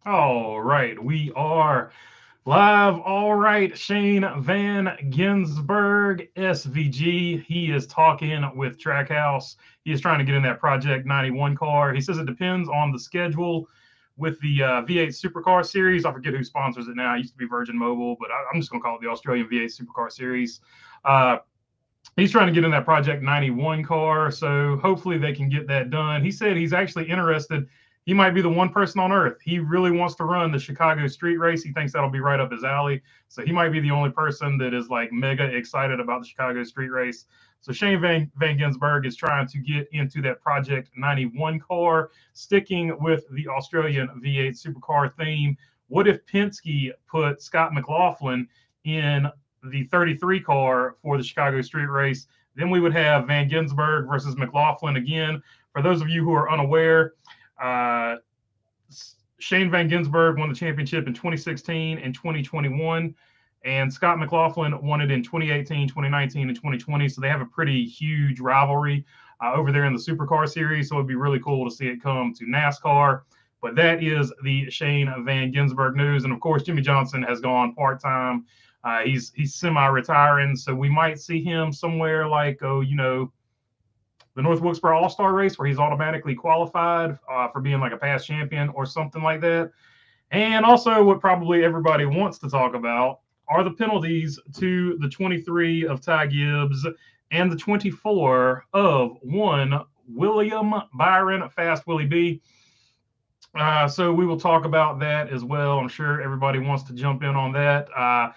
All right, we are live. All right, Shane Van Ginsburg, SVG. He is talking with Trackhouse. He is trying to get in that Project 91 car. He says it depends on the schedule with the V8 Supercar Series. I forget who sponsors it now. It used to be Virgin Mobile, but I'm just going to call it the Australian V8 Supercar Series. Uh, he's trying to get in that Project 91 car, so hopefully they can get that done. He said he's actually interested. He might be the one person on earth. He really wants to run the Chicago street race. He thinks that'll be right up his alley. So he might be the only person that is like mega excited about the Chicago street race. So Shane Van Ginsburg is trying to get into that Project 91 car, sticking with the Australian V8 supercar theme. What if Penske put Scott McLaughlin in the 33 car for the Chicago street race? Then we would have Van Ginsburg versus McLaughlin again. For those of you who are unaware, uh, Shane Van Ginsburg won the championship in 2016 and 2021, and Scott McLaughlin won it in 2018, 2019, and 2020. So they have a pretty huge rivalry over there in the Supercar Series. So it'd be really cool to see it come to NASCAR. But that is the Shane Van Ginsburg news. And of course, Jimmie Johnson has gone part-time. He's semi-retiring, so we might see him somewhere like, the North Wilkesboro All-Star race where he's automatically qualified for being like a past champion or something like that. And also what probably everybody wants to talk about are the penalties to the 23 of Ty Gibbs and the 24 of one William Byron, Fast Willie B. So we will talk about that as well. I'm sure everybody wants to jump in on that.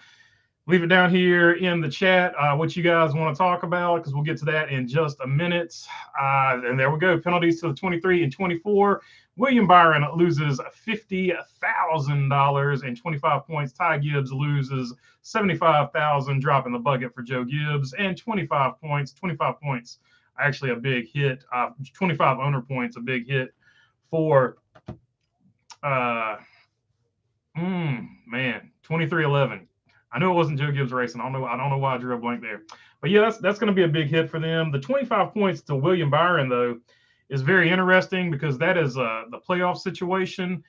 Leave it down here in the chat what you guys want to talk about, because we'll get to that in just a minute. And there we go. Penalties to the 23 and 24. William Byron loses $50,000 and 25 points. Ty Gibbs loses $75,000, dropping the bucket for Joe Gibbs, and 25 points. 25 points, actually a big hit. 25 owner points, a big hit for, 23-11. I knew it wasn't Joe Gibbs racing. I don't know why I drew a blank there. But yeah, that's going to be a big hit for them. The 25 points to William Byron, though, is very interesting because that is the playoff situation.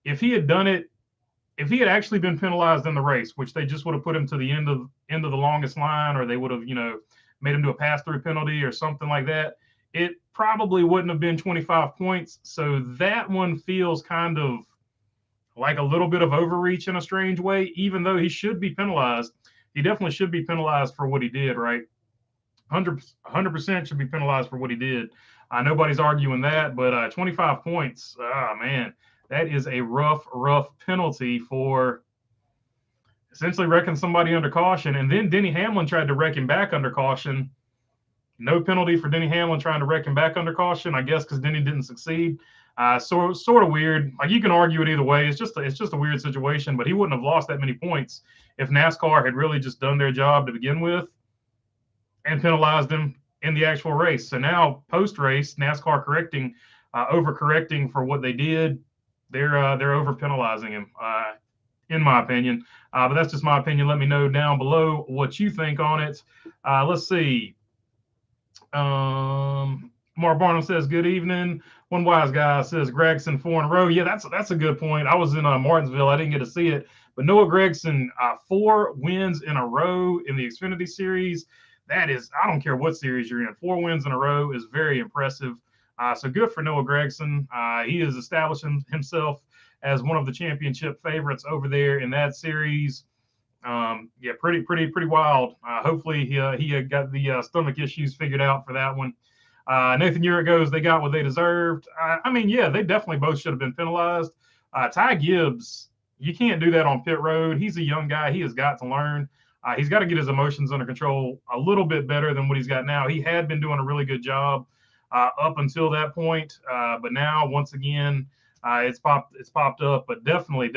If he had done it, if he had actually been penalized in the race, which they just would have put him to the end of the longest line, or they would have, made him do a pass-through penalty or something like that, it probably wouldn't have been 25 points. So that one feels kind of like a little bit of overreach in a strange way, even though he should be penalized. He definitely should be penalized for what he did, right? 100% should be penalized for what he did. Nobody's arguing that, but 25 points, man, that is a rough penalty for essentially wrecking somebody under caution. And then Denny Hamlin tried to wreck him back under caution. No penalty for Denny Hamlin trying to wreck him back under caution, I guess, because Denny didn't succeed. So sort of weird. Like, you can argue it either way. It's just a weird situation, but he wouldn't have lost that many points if NASCAR had really just done their job to begin with and penalized him in the actual race. So now post-race, NASCAR overcorrecting for what they did. They're over penalizing him, in my opinion. But that's just my opinion. Let me know down below what you think on it. Let's see. Mark Barnum says, good evening. One wise guy says, Gregson 4 in a row. Yeah, that's a good point. I was in Martinsville. I didn't get to see it. But Noah Gragson, 4 wins in a row in the Xfinity Series. That is, I don't care what series you're in. 4 wins in a row is very impressive. So good for Noah Gragson. He is establishing himself as one of the championship favorites over there in that series. Yeah, pretty wild. Hopefully he got the stomach issues figured out for that one. Nathan Urich goes, they got what they deserved. I mean, yeah, they definitely both should have been penalized. Ty Gibbs, you can't do that on pit road. He's a young guy. He has got to learn. He's got to get his emotions under control a little bit better than what he's got now. He had been doing a really good job up until that point, but now once again, it's popped up. But definitely,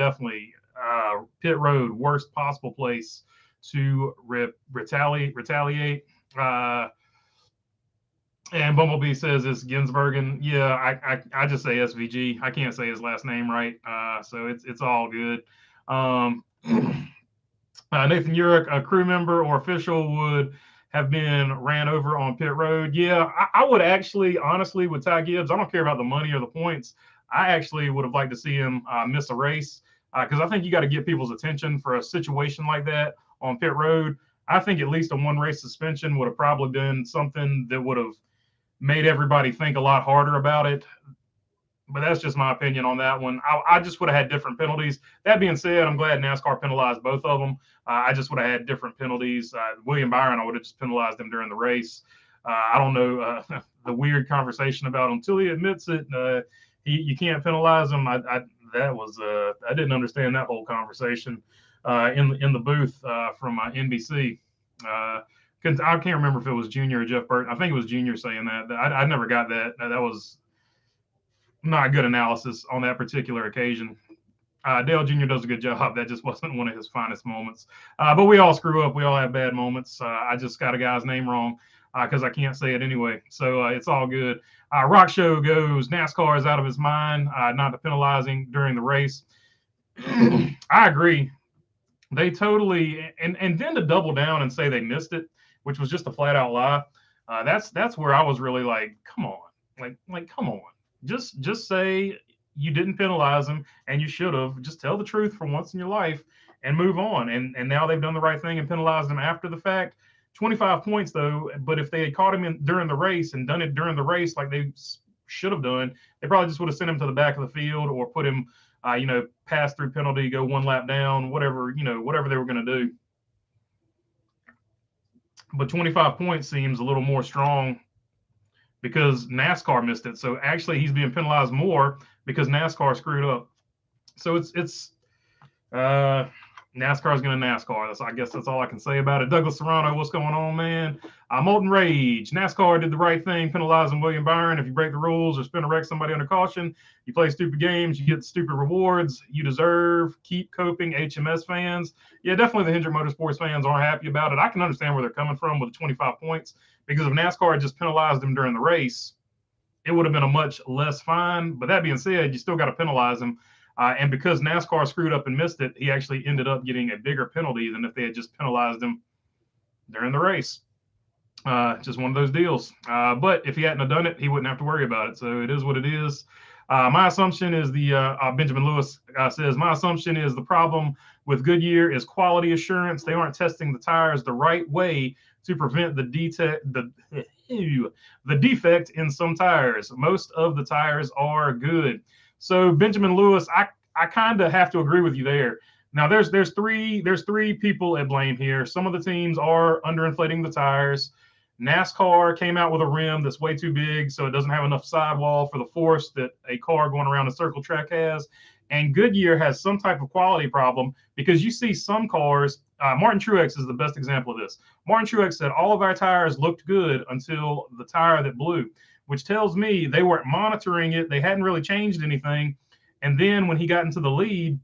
pit road, worst possible place to retaliate. And Bumblebee says it's Ginsbergen. Yeah, I just say SVG. I can't say his last name right, so it's all good. Nathan Urich, a crew member or official, would have been ran over on pit road. Yeah, I would actually, honestly, with Ty Gibbs, I don't care about the money or the points. I actually would have liked to see him miss a race because I think you got to get people's attention for a situation like that on pit road. I think at least a one race suspension would have probably been something that would have made everybody think a lot harder about it. But that's just my opinion on that one. I just would have had different penalties. That being said, I'm glad NASCAR penalized both of them. I just would have had different penalties. William Byron, I would have just penalized him during the race. I don't know the weird conversation about until he admits it, you can't penalize him. I didn't understand that whole conversation in the booth from NBC. I can't remember if it was Junior or Jeff Burton. I think it was Junior saying that. I never got that. That was not good analysis on that particular occasion. Dale Jr. does a good job. That just wasn't one of his finest moments. But we all screw up. We all have bad moments. I just got a guy's name wrong because I can't say it anyway. So it's all good. Rock Show goes, NASCAR is out of his mind, not to penalizing during the race. I agree. They totally, and then to double down and say they missed it, which was just a flat out lie. That's where I was really like, come on, like come on. Just say you didn't penalize them and you should have. Just tell the truth for once in your life and move on. And now they've done the right thing and penalized him after the fact. 25 points though, but if they had caught him during the race and done it during the race like they should have done, they probably just would have sent him to the back of the field or put him, pass through penalty, go one lap down, whatever they were going to do. But 25 points seems a little more strong because NASCAR missed it. So actually he's being penalized more because NASCAR screwed up. So it's NASCAR is going to NASCAR. I guess that's all I can say about it. Douglas Serrano, what's going on, man? Molten Rage. NASCAR did the right thing, penalizing William Byron. If you break the rules or spin a wreck somebody under caution, you play stupid games, you get stupid rewards you deserve. Keep coping, HMS fans. Yeah, definitely the Hendrick Motorsports fans aren't happy about it. I can understand where they're coming from with the 25 points because if NASCAR had just penalized them during the race, it would have been a much less fine. But that being said, you still got to penalize them. And because NASCAR screwed up and missed it, he actually ended up getting a bigger penalty than if they had just penalized him during the race. Just one of those deals. But if he hadn't have done it, he wouldn't have to worry about it. So it is what it is. My assumption is Benjamin Lewis says, my assumption is the problem with Goodyear is quality assurance. They aren't testing the tires the right way to prevent the defect in some tires. Most of the tires are good. So Benjamin Lewis, I kind of have to agree with you there. Now there's three people at blame here. Some of the teams are underinflating the tires. NASCAR came out with a rim that's way too big, so it doesn't have enough sidewall for the force that a car going around a circle track has. And Goodyear has some type of quality problem because you see some cars. Martin Truex is the best example of this. Martin Truex said all of our tires looked good until the tire that blew, which tells me they weren't monitoring it. They hadn't really changed anything. And then when he got into the lead,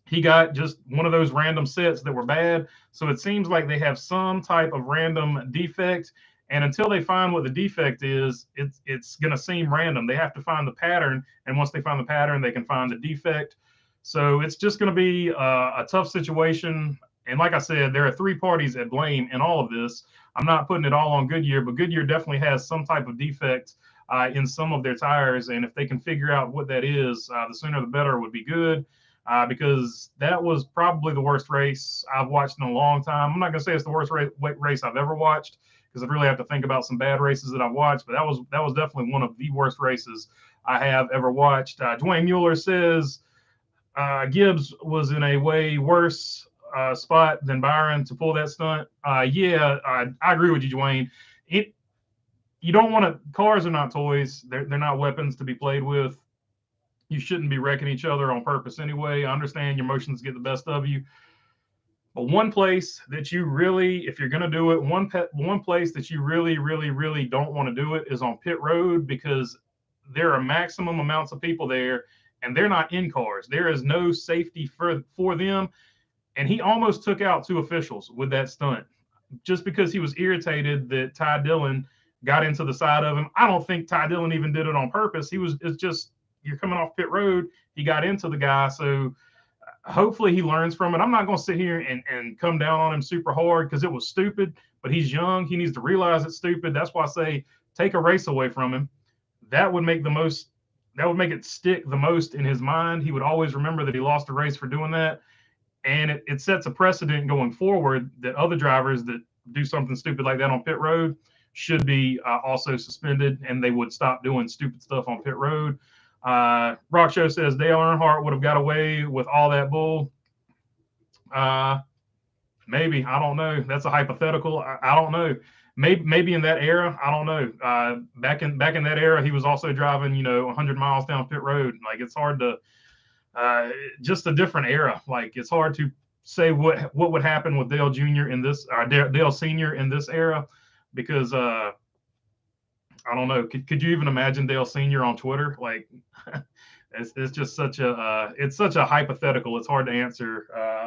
he got just one of those random sets that were bad. So it seems like they have some type of random defect. And until they find what the defect is, it's going to seem random. They have to find the pattern. And once they find the pattern, they can find the defect. So it's just going to be a tough situation. And like I said, there are three parties at blame in all of this. I'm not putting it all on Goodyear, but Goodyear definitely has some type of defect in some of their tires. And if they can figure out what that is, the sooner the better would be good. Because that was probably the worst race I've watched in a long time. I'm not going to say it's the worst race I've ever watched because I'd really have to think about some bad races that I've watched. But that was definitely one of the worst races I have ever watched. Dwayne Mueller says Gibbs was in a way worse spot than Byron to pull that stunt. Yeah, I agree with you, Dwayne. You don't want to. Cars are not toys. They're not weapons to be played with. You shouldn't be wrecking each other on purpose anyway. I understand your emotions get the best of you. But one place that you really, if you're going to do it, one place that you really, really, really don't want to do it is on pit road because there are maximum amounts of people there and they're not in cars. There is no safety for them. And he almost took out two officials with that stunt just because he was irritated that Ty Dillon got into the side of him. I don't think Ty Dillon even did it on purpose. It's just, you're coming off pit road. He got into the guy. So hopefully he learns from it. I'm not going to sit here and come down on him super hard because it was stupid, but he's young. He needs to realize it's stupid. That's why I say take a race away from him. That would make the most make it stick the most in his mind. He would always remember that he lost a race for doing that. And it sets a precedent going forward that other drivers that do something stupid like that on pit road should be also suspended, and they would stop doing stupid stuff on pit road. Rock Show says Dale Earnhardt would have got away with all that bull. Maybe, I don't know. That's a hypothetical. I don't know. Maybe in that era, I don't know. Back in that era, he was also driving 100 miles down pit road. Like, it's hard to just a different era. Like, it's hard to say what would happen with Dale Jr. in this, Dale Sr. in this era, because I don't know. Could you even imagine Dale Sr. on Twitter? Like, it's just such a hypothetical. It's hard to answer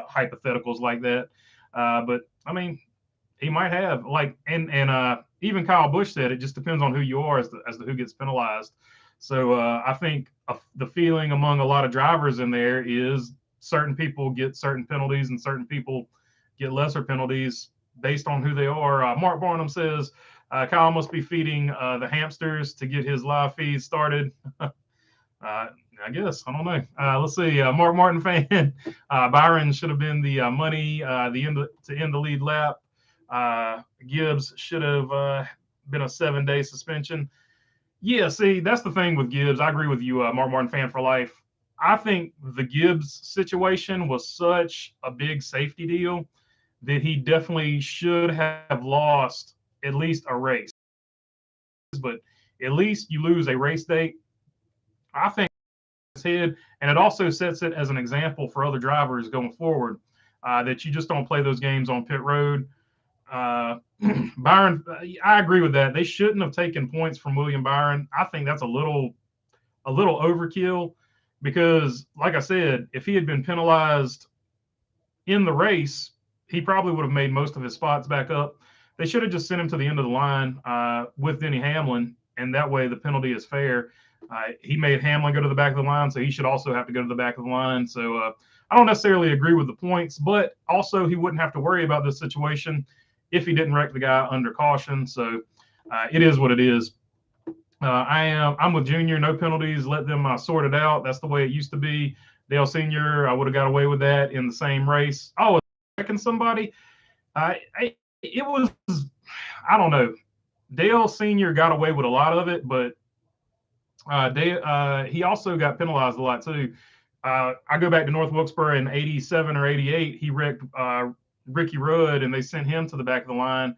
hypotheticals like that. But I mean, he might have, like, and even Kyle Busch said it just depends on who you are as to who gets penalized. So I think the feeling among a lot of drivers in there is certain people get certain penalties and certain people get lesser penalties based on who they are. Mark Barnum says Kyle must be feeding the hamsters to get his live feed started. I guess, I don't know. Let's see. Mark Martin fan. Byron should have been the money to end the lead lap. Gibbs should have been a 7-day suspension. Yeah, see, that's the thing with Gibbs. I agree with you, Mark Martin fan for life. I think the Gibbs situation was such a big safety deal that he definitely should have lost at least a race. But at least you lose a race date. I think his head, and it also sets it as an example for other drivers going forward, that you just don't play those games on pit road. Byron, I agree with that. They shouldn't have taken points from William Byron. I think that's a little overkill, because, like I said, if he had been penalized in the race, he probably would have made most of his spots back up. They should have just sent him to the end of the line with Denny Hamlin, and that way the penalty is fair. He made Hamlin go to the back of the line, so he should also have to go to the back of the line. So I don't necessarily agree with the points, but also he wouldn't have to worry about this situation if he didn't wreck the guy under caution. So it is what it is. I'm with Junior. No penalties. Let them sort it out. That's the way it used to be. Dale Sr., I would have got away with that in the same race. Oh, wrecking somebody. It was, I don't know. Dale Sr. got away with a lot of it, but he also got penalized a lot too. I go back to North Wilkesboro in 87 or 88. He wrecked Ricky Rudd, and they sent him to the back of the line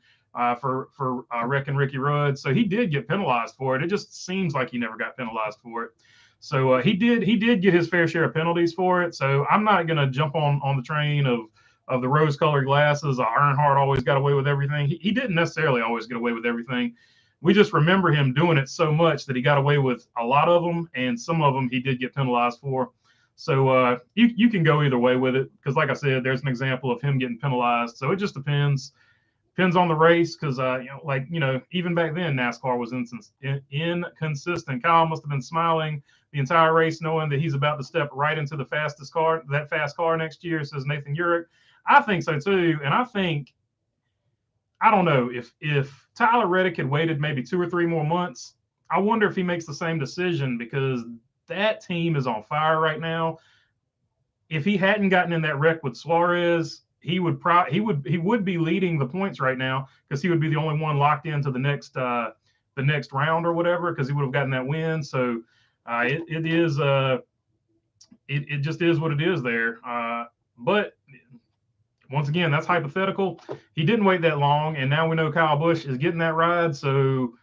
for wrecking Ricky Rudd. So he did get penalized for it. It just seems like he never got penalized for it. So he did get his fair share of penalties for it. So I'm not going to jump on the train of the rose-colored glasses. Earnhardt always got away with everything. He didn't necessarily always get away with everything. We just remember him doing it so much that he got away with a lot of them, and some of them he did get penalized for. So you can go either way with it, because, like I said, there's an example of him getting penalized. So it just depends on the race, because even back then NASCAR was inconsistent. Kyle must have been smiling the entire race, knowing that he's about to step right into that fast car next year, says Nathan Urich. I think so too, and I don't know if Tyler Reddick had waited maybe 2 or 3 more months. I wonder if he makes the same decision, because that team is on fire right now. If he hadn't gotten in that wreck with Suarez, he would be leading the points right now, because he would be the only one locked into the next round or whatever, because he would have gotten that win. So it just is what it is there. But once again, that's hypothetical. He didn't wait that long, and now we know Kyle Busch is getting that ride. So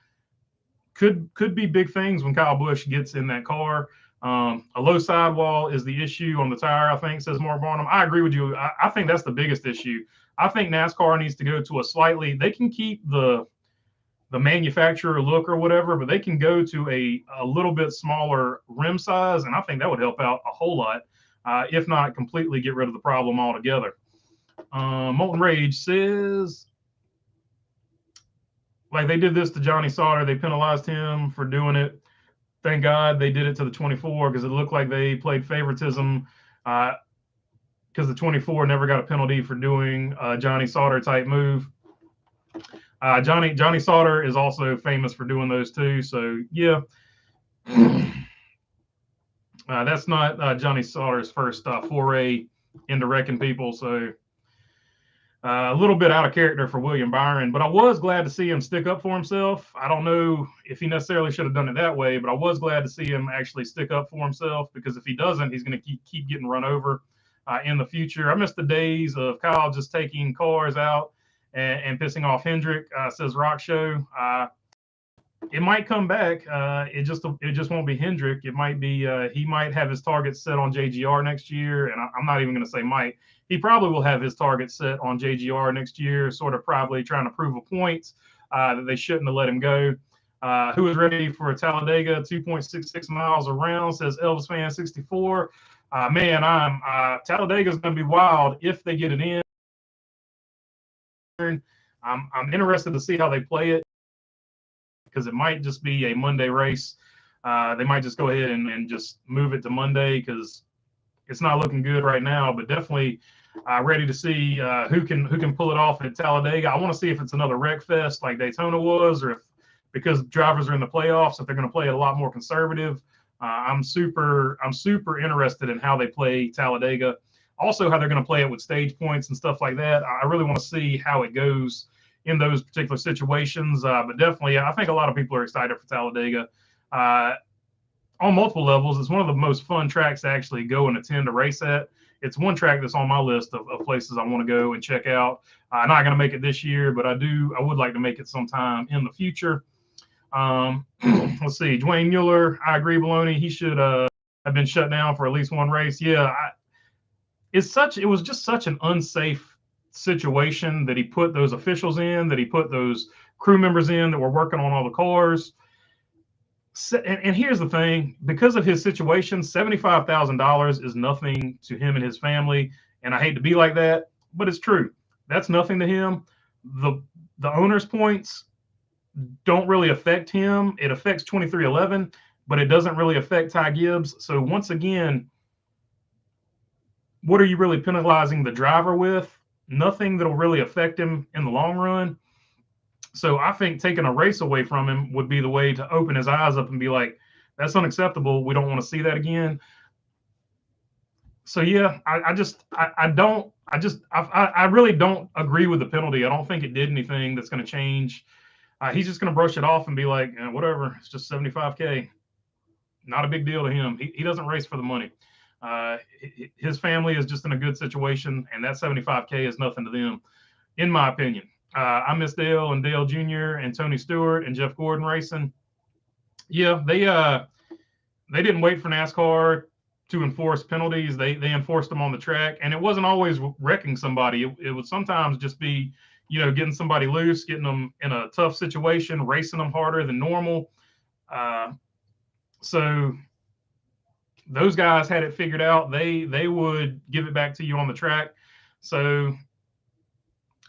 could be big things when Kyle Busch gets in that car. A low sidewall is the issue on the tire, I think, says Mark Barnum. I agree with you. I think that's the biggest issue. I think NASCAR needs to go to they can keep the manufacturer look or whatever, but they can go to a little bit smaller rim size, and I think that would help out a whole lot, if not completely get rid of the problem altogether. Molten Rage says, like, they did this to Johnny Sauter. They penalized him for doing it. Thank God they did it to the 24, because it looked like they played favoritism, because the 24 never got a penalty for doing a Johnny Sauter type move. Johnny Sauter is also famous for doing those too. So yeah, That's not Johnny Sauter's first foray into wrecking people, so a little bit out of character for William Byron, but I was glad to see him stick up for himself. I don't know if he necessarily should have done it that way, but I was glad to see him actually stick up for himself, because if he doesn't, he's going to keep getting run over in the future. I miss the days of Kyle just taking cars out and pissing off Hendrick, says Rock Show. It might come back. It just won't be Hendrick. It might be he might have his targets set on JGR next year, and I'm not even going to say might. He probably will have his targets set on JGR next year, sort of probably trying to prove a point that they shouldn't have let him go. Who is ready for Talladega? 2.66 miles around, says Elvis Fan 64. Man, Talladega is going to be wild if they get it in. I'm interested to see how they play it, because it might just be a Monday race. They might just go ahead and just move it to Monday, because it's not looking good right now. But definitely ready to see who can pull it off at Talladega. I want to see if it's another wreck fest like Daytona was, or if, because drivers are in the playoffs, if they're going to play it a lot more conservative. I'm super interested in how they play Talladega. Also, how they're going to play it with stage points and stuff like that. I really want to see how it goes in those particular situations. But definitely, I think a lot of people are excited for Talladega on multiple levels. It's one of the most fun tracks to actually go and attend a race at. It's one track that's on my list of places I want to go and check out. I'm not going to make it this year, but I would like to make it sometime in the future. Let's see. Dwayne Mueller, I agree, Baloney. He should have been shut down for at least one race. Yeah, it was just such an unsafe situation that he put those officials in, that he put those crew members in that were working on all the cars. And here's the thing, because of his situation, $75,000 is nothing to him and his family. And I hate to be like that, but it's true. That's nothing to him. The owner's points don't really affect him. It affects 2311, but it doesn't really affect Ty Gibbs. So once again, what are you really penalizing the driver with? Nothing that'll really affect him in the long run. So I think taking a race away from him would be the way to open his eyes up and be like, that's unacceptable. We don't want to see that again. So yeah, I really don't agree with the penalty. I don't think it did anything that's going to change. He's just going to brush it off and be like, whatever, it's just $75K. Not a big deal to him. He doesn't race for the money. His family is just in a good situation, and that $75K is nothing to them, in my opinion. I miss Dale and Dale Jr. and Tony Stewart and Jeff Gordon racing. Yeah, they didn't wait for NASCAR to enforce penalties. They enforced them on the track, and it wasn't always wrecking somebody. It would sometimes just be, getting somebody loose, getting them in a tough situation, racing them harder than normal. So those guys had it figured out. They would give it back to you on the track. So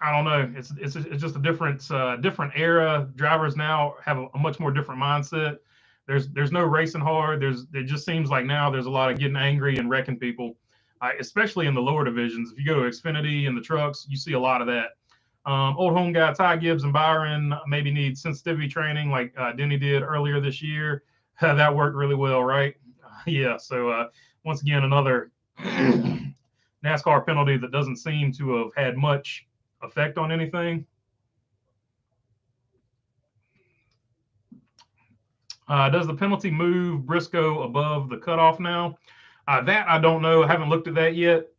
I don't know. It's just a different era. Drivers now have a much more different mindset. There's no racing hard. It just seems like now there's a lot of getting angry and wrecking people, especially in the lower divisions. If you go to Xfinity and the trucks, you see a lot of that. Old home guy Ty Gibbs and Byron maybe need sensitivity training like Denny did earlier this year. That worked really well, right? Yeah. So once again, another NASCAR penalty that doesn't seem to have had much effect on anything. Does the penalty move Briscoe above the cutoff now? That I don't know. I haven't looked at that yet.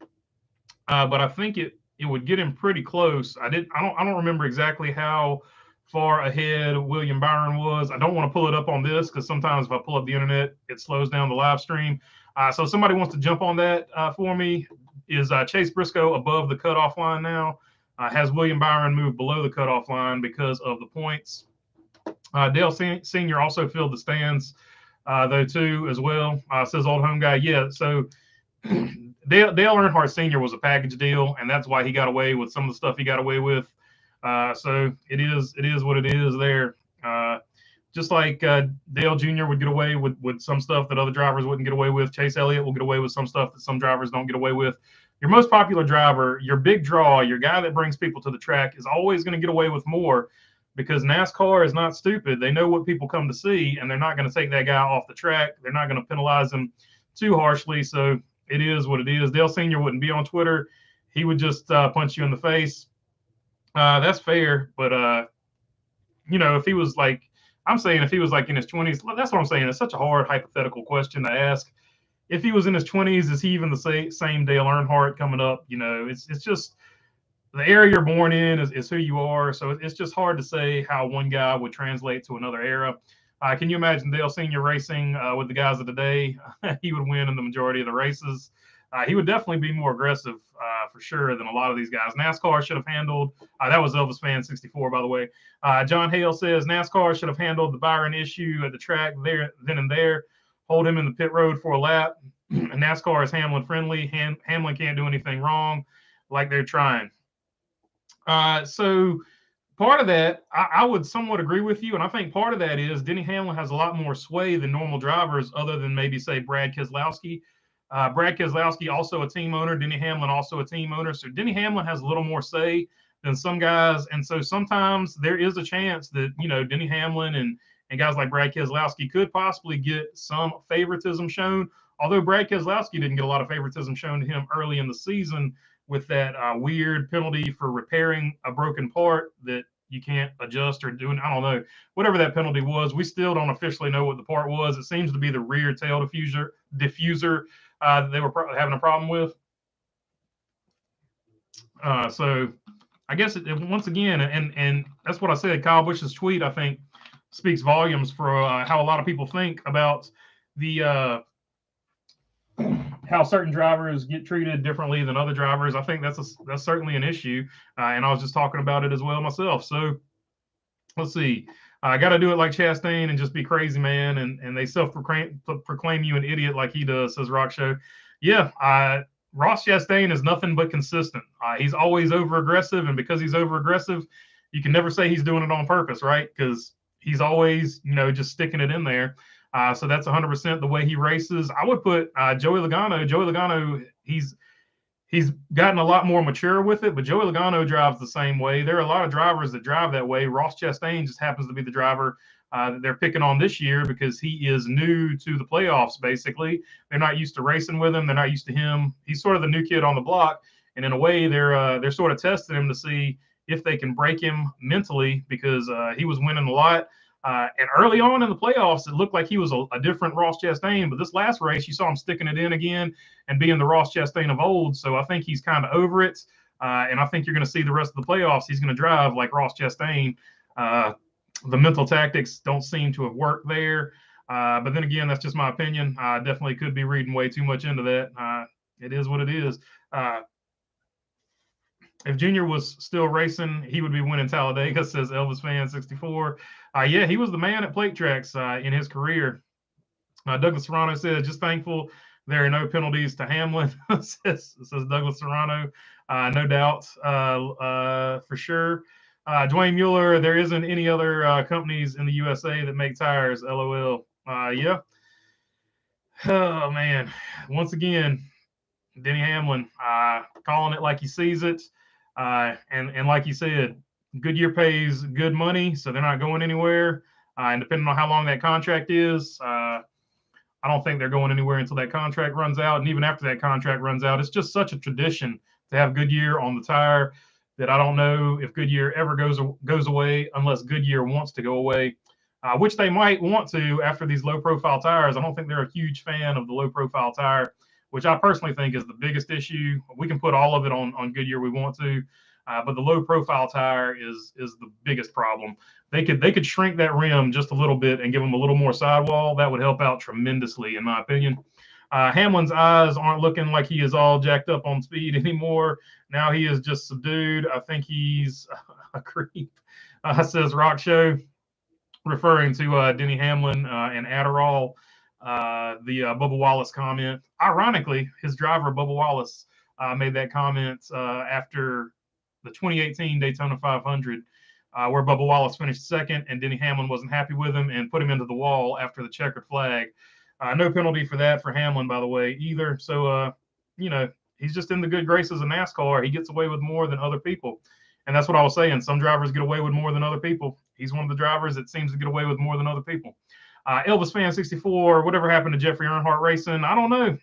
But I think it would get him pretty close. I don't remember exactly how far ahead William Byron was. I don't want to pull it up on this, because sometimes if I pull up the internet, it slows down the live stream. So if somebody wants to jump on that for me. Is Chase Briscoe above the cutoff line now? Has William Byron moved below the cutoff line because of the points? Dale Sr. also filled the stands, though, too, as well. Says old home guy. Yeah, so Dale Earnhardt Sr. was a package deal, and that's why he got away with some of the stuff he got away with. So it is what it is there. Just like Dale Jr. would get away with some stuff that other drivers wouldn't get away with. Chase Elliott will get away with some stuff that some drivers don't get away with. Your most popular driver, your big draw, your guy that brings people to the track is always going to get away with more, because NASCAR is not stupid. They know what people come to see, and they're not going to take that guy off the track. They're not going to penalize him too harshly. So it is what it is. Dale Sr. wouldn't be on Twitter. He would just punch you in the face. That's fair. But, if he was like, I'm saying if he was like in his 20s, that's what I'm saying. It's such a hard hypothetical question to ask. If he was in his 20s, is he even the same Dale Earnhardt coming up? It's just the era you're born in is who you are. So it's just hard to say how one guy would translate to another era. Can you imagine Dale Sr. racing with the guys of today? He would win in the majority of the races. He would definitely be more aggressive for sure than a lot of these guys. NASCAR should have handled, that was Elvis Fan 64, by the way. John Hale says NASCAR should have handled the Byron issue at the track then and there, hold him in the pit road for a lap. NASCAR is Hamlin friendly. Hamlin can't do anything wrong like they're trying. So part of that, I would somewhat agree with you. And I think part of that is Denny Hamlin has a lot more sway than normal drivers, other than maybe, say, Brad Keselowski. Brad Keselowski, also a team owner. Denny Hamlin, also a team owner. So Denny Hamlin has a little more say than some guys. And so sometimes there is a chance that, Denny Hamlin and guys like Brad Keselowski could possibly get some favoritism shown. Although Brad Keselowski didn't get a lot of favoritism shown to him early in the season with that weird penalty for repairing a broken part that you can't adjust or do. I don't know. Whatever that penalty was, we still don't officially know what the part was. It seems to be the rear tail diffuser that they were having a problem with. So I guess once again, and that's what I said, Kyle Busch's tweet, I think, speaks volumes for how a lot of people think about the how certain drivers get treated differently than other drivers. I think that's certainly an issue, and I was just talking about it as well myself. So let's see. I got to do it like Chastain and just be crazy, man, and they self-proclaim you an idiot like he does, says Rock Show. Yeah, Ross Chastain is nothing but consistent. He's always over-aggressive, and because he's over-aggressive, you can never say he's doing it on purpose, right? Because he's always, just sticking it in there. So that's 100% the way he races. I would put Joey Logano. Joey Logano, he's gotten a lot more mature with it, but Joey Logano drives the same way. There are a lot of drivers that drive that way. Ross Chastain just happens to be the driver that they're picking on this year because he is new to the playoffs, basically. They're not used to racing with him. They're not used to him. He's sort of the new kid on the block, and in a way, they're sort of testing him to see if they can break him mentally because he was winning a lot. And early on in the playoffs, it looked like he was a different Ross Chastain. But this last race, you saw him sticking it in again and being the Ross Chastain of old. So I think he's kind of over it. And I think you're going to see the rest of the playoffs. He's going to drive like Ross Chastain. The mental tactics don't seem to have worked there. But then again, that's just my opinion. I definitely could be reading way too much into that. It is what it is. If Junior was still racing, he would be winning Talladega, says Elvis Fan 64. Yeah, he was the man at plate tracks in his career. Douglas Serrano said, just thankful there are no penalties to Hamlin, says Douglas Serrano. No doubt, for sure. Dwayne Mueller, there isn't any other companies in the USA that make tires, LOL. Yeah. Oh, man. Once again, Denny Hamlin calling it like he sees it. And like you said, Goodyear pays good money, so they're not going anywhere. And depending on how long that contract is, I don't think they're going anywhere until that contract runs out. And even after that contract runs out, it's just such a tradition to have Goodyear on the tire that I don't know if Goodyear ever goes away unless Goodyear wants to go away, which they might want to after these low-profile tires. I don't think they're a huge fan of the low-profile tire, which I personally think is the biggest issue. We can put all of it on Goodyear we want to, but the low-profile tire is the biggest problem. They could shrink that rim just a little bit and give them a little more sidewall. That would help out tremendously, in my opinion. Hamlin's eyes aren't looking like he is all jacked up on speed anymore. Now he is just subdued. I think he's a creep, says Rock Show, referring to Denny Hamlin and Adderall. The Bubba Wallace comment. Ironically, his driver, Bubba Wallace, made that comment after the 2018 Daytona 500, where Bubba Wallace finished second and Denny Hamlin wasn't happy with him and put him into the wall after the checkered flag. No penalty for that for Hamlin, by the way, either. So, he's just in the good graces of NASCAR. He gets away with more than other people. And that's what I was saying. Some drivers get away with more than other people. He's one of the drivers that seems to get away with more than other people. Elvis Fan 64, whatever happened to Jeffrey Earnhardt Racing? I don't know.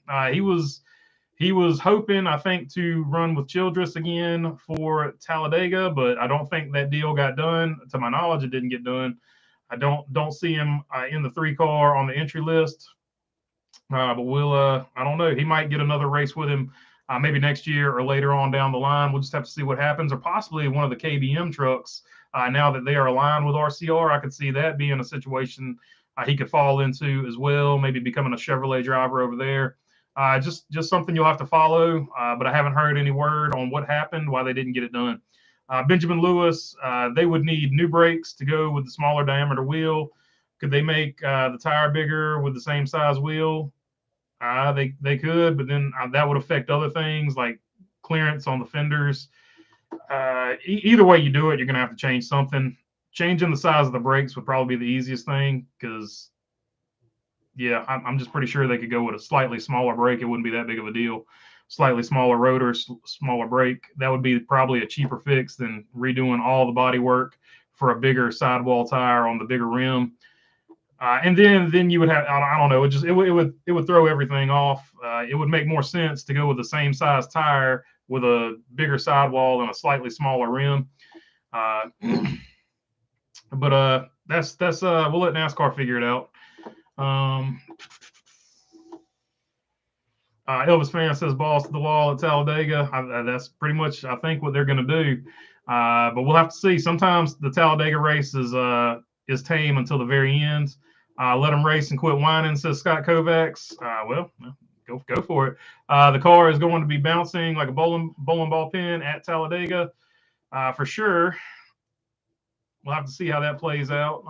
He was hoping, I think, to run with Childress again for Talladega, but I don't think that deal got done. To my knowledge, it didn't get done. I don't see him in the 3-car on the entry list. But we'll I don't know. He might get another race with him maybe next year or later on down the line. We'll just have to see what happens, or possibly one of the KBM trucks. Now that they are aligned with RCR, I could see that being a situation he could fall into as well. Maybe becoming a Chevrolet driver over there. Just something you'll have to follow. But I haven't heard any word on what happened, why they didn't get it done. Benjamin Lewis, they would need new brakes to go with the smaller diameter wheel. Could they make the tire bigger with the same size wheel? They could, but then that would affect other things like clearance on the fenders. Either way you do it, you're going to have to change something. Changing the size of the brakes would probably be the easiest thing because, yeah, I'm just pretty sure they could go with a slightly smaller brake. It wouldn't be that big of a deal. Slightly smaller rotor, smaller brake. That would be probably a cheaper fix than redoing all the body work for a bigger sidewall tire on the bigger rim. And then you would have, I don't know, it would throw everything off. It would make more sense to go with the same size tire with a bigger sidewall and a slightly smaller rim. But that's we'll let NASCAR figure it out. Elvis Fan says balls to the wall at Talladega. That's pretty much, I think, what they're going to do. But we'll have to see. Sometimes the Talladega race is tame until the very end. Let them race and quit whining, says Scott Kovacs. Well, go for it. The car is going to be bouncing like a bowling ball pin at Talladega for sure. We'll have to see how that plays out.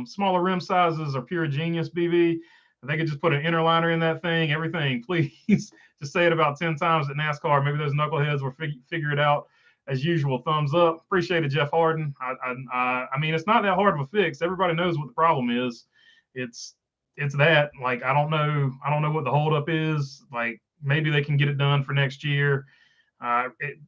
Smaller rim sizes are pure genius, BB. If they could just put an inner liner in that thing, everything, please. Just say it about 10 times at NASCAR. Maybe those knuckleheads will figure it out as usual. Thumbs up. Appreciate it, Jeff Harden. I mean, it's not that hard of a fix. Everybody knows what the problem is. It's that. Like, I don't know what the holdup is. Like, maybe they can get it done for next year.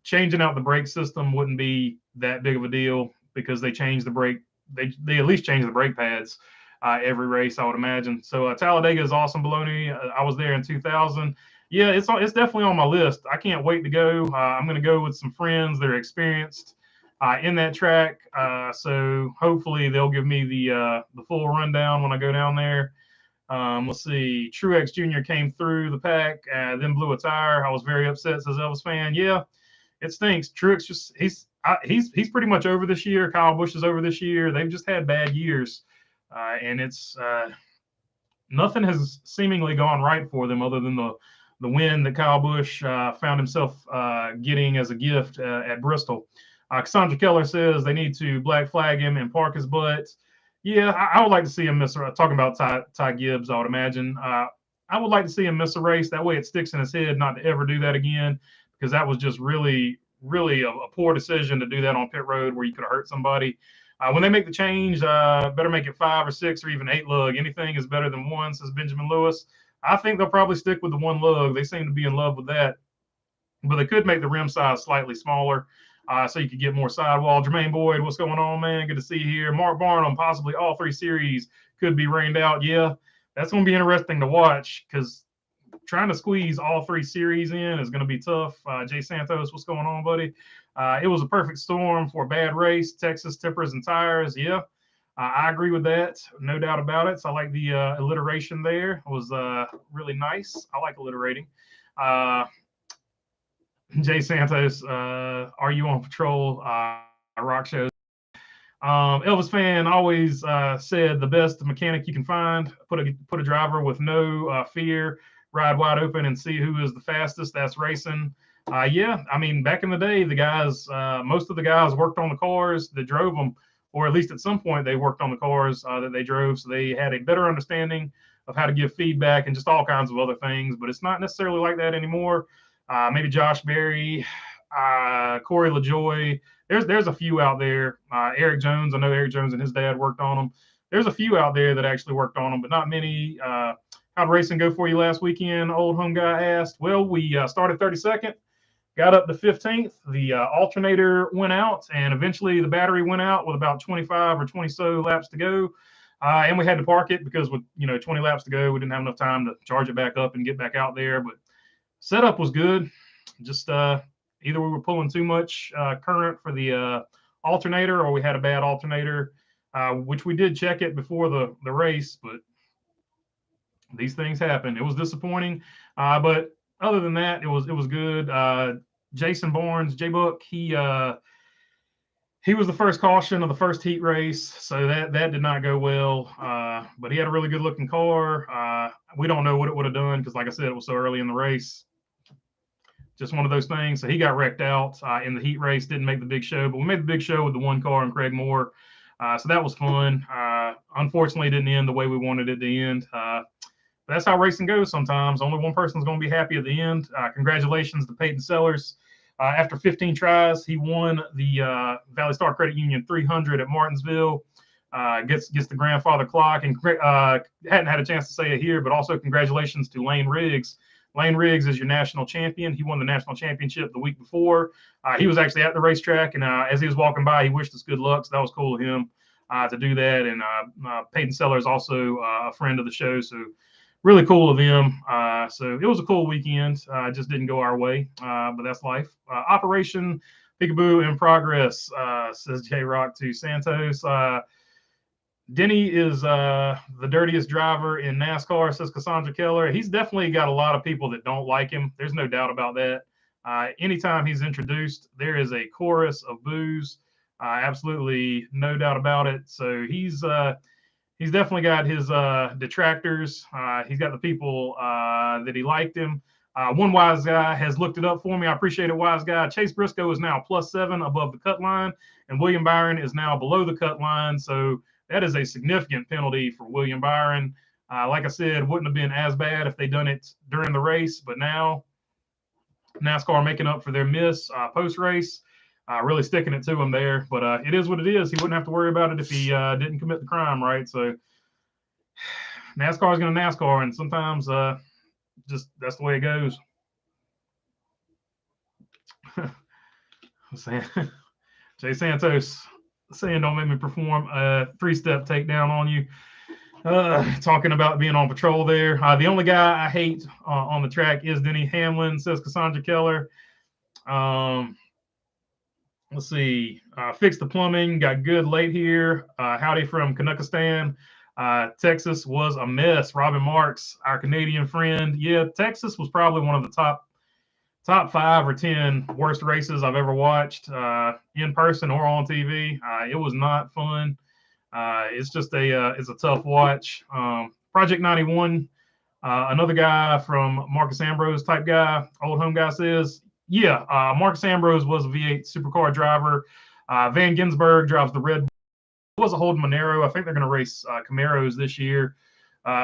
Changing out the brake system wouldn't be that big of a deal because they change the brake. They at least change the brake pads every race, I would imagine. So Talladega is awesome, Baloney. I was there in 2000. Yeah, it's definitely on my list. I can't wait to go. I'm going to go with some friends that are experienced in that track. So hopefully they'll give me the full rundown when I go down there. Let's see. Truex Jr. came through the pack, then blew a tire. I was very upset, says Elvis Fan. Yeah, it stinks. Truex just he's pretty much over this year. Kyle Busch is over this year. They've just had bad years, and it's nothing has seemingly gone right for them other than the win that Kyle Busch found himself getting as a gift at Bristol. Cassandra Keller says they need to black flag him and park his butt. Yeah, I would like to see him miss. Talking about Ty Gibbs, I would imagine. I would like to see him miss a race. That way it sticks in his head not to ever do that again, because that was just really, really a poor decision to do that on pit road where you could have hurt somebody. When they make the change, better make it 5 or 6 or even 8 lug. Anything is better than 1, says Benjamin Lewis. I think they'll probably stick with the 1 lug. They seem to be in love with that. But they could make the rim size slightly smaller so you could get more sidewall. Jermaine Boyd, what's going on, man? Good to see you here. Mark Barnum, possibly all 3 series could be rained out. Yeah, that's going to be interesting to watch because trying to squeeze all 3 series in is going to be tough. Jay Santos, what's going on, buddy? It was a perfect storm for a bad race. Texas tippers and tires. Yeah, I agree with that. No doubt about it. So I like the alliteration there. It was really nice. I like alliterating. Jay Santos, are you on patrol? Rock shows. Elvis Fan always said the best mechanic you can find. Put a driver with no fear, ride wide open, and see who is the fastest. That's racing. Yeah, I mean, back in the day, the guys, most of the guys worked on the cars that drove them, or at least at some point they worked on the cars that they drove, so they had a better understanding of how to give feedback and just all kinds of other things. But it's not necessarily like that anymore. Maybe Josh Berry, Corey LaJoy. There's a few out there. Eric Jones, I know Eric Jones and his dad worked on them. There's a few out there that actually worked on them, but not many. How'd racing go for you last weekend? Old home guy asked. Well, we started 32nd, got up to 15th. The alternator went out, and eventually the battery went out with about 25 or 20 so laps to go. And we had to park it because with 20 laps to go, we didn't have enough time to charge it back up and get back out there. But setup was good. Just either we were pulling too much current for the alternator, or we had a bad alternator, which we did check it before the race. But these things happen. It was disappointing, but other than that, it was good. Jason Barnes, J-Book, he was the first caution of the first heat race, so that did not go well. But he had a really good looking car. We don't know what it would have done because, like I said, it was so early in the race. Just one of those things. So he got wrecked out in the heat race, didn't make the big show, but we made the big show with the one car and Craig Moore. So that was fun. Unfortunately, it didn't end the way we wanted it to end. That's how racing goes sometimes. Only one person's going to be happy at the end. Congratulations to Peyton Sellers. After 15 tries, he won the Valley Star Credit Union 300 at Martinsville. Gets the grandfather clock, and hadn't had a chance to say it here, but also congratulations to Lane Riggs. Lane Riggs is your national champion. He won the national championship the week before. He was actually at the racetrack, and as he was walking by, he wished us good luck. So that was cool of him to do that. And Peyton Sellers also a friend of the show, so really cool of him. So it was a cool weekend. Just didn't go our way, but that's life. Operation Peekaboo in progress, says J-Rock to Santos. Denny is the dirtiest driver in NASCAR, says Cassandra Keller. He's definitely got a lot of people that don't like him. There's no doubt about that. Anytime he's introduced, there is a chorus of boos. Absolutely no doubt about it. So he's definitely got his detractors. He's got the people that he liked him. One wise guy has looked it up for me. I appreciate it, wise guy. Chase Briscoe is now +7 above the cut line, and William Byron is now below the cut line. So that is a significant penalty for William Byron. Like I said, wouldn't have been as bad if they'd done it during the race, but now NASCAR making up for their miss post-race. Really sticking it to him there, but it is what it is. He wouldn't have to worry about it if he didn't commit the crime, right? So NASCAR is going to NASCAR, and sometimes just that's the way it goes. Jay Santos saying don't make me perform a 3-step takedown on you. Talking about being on patrol there. The only guy I hate on the track is Denny Hamlin, says Cassandra Keller. Let's see. Fix the plumbing. Got good late here. Howdy from Canuckistan. Texas was a mess. Robin Marks, our Canadian friend. Yeah, Texas was probably one of the top 5 or 10 worst races I've ever watched in person or on TV. It was not fun. It's just it's a tough watch. Project 91, another guy from Marcus Ambrose type guy, old home guy says, yeah, Marcus Ambrose was a V8 supercar driver. Van Ginsberg drives the Red Bull. It was a Holden Monero. I think they're going to race Camaros this year.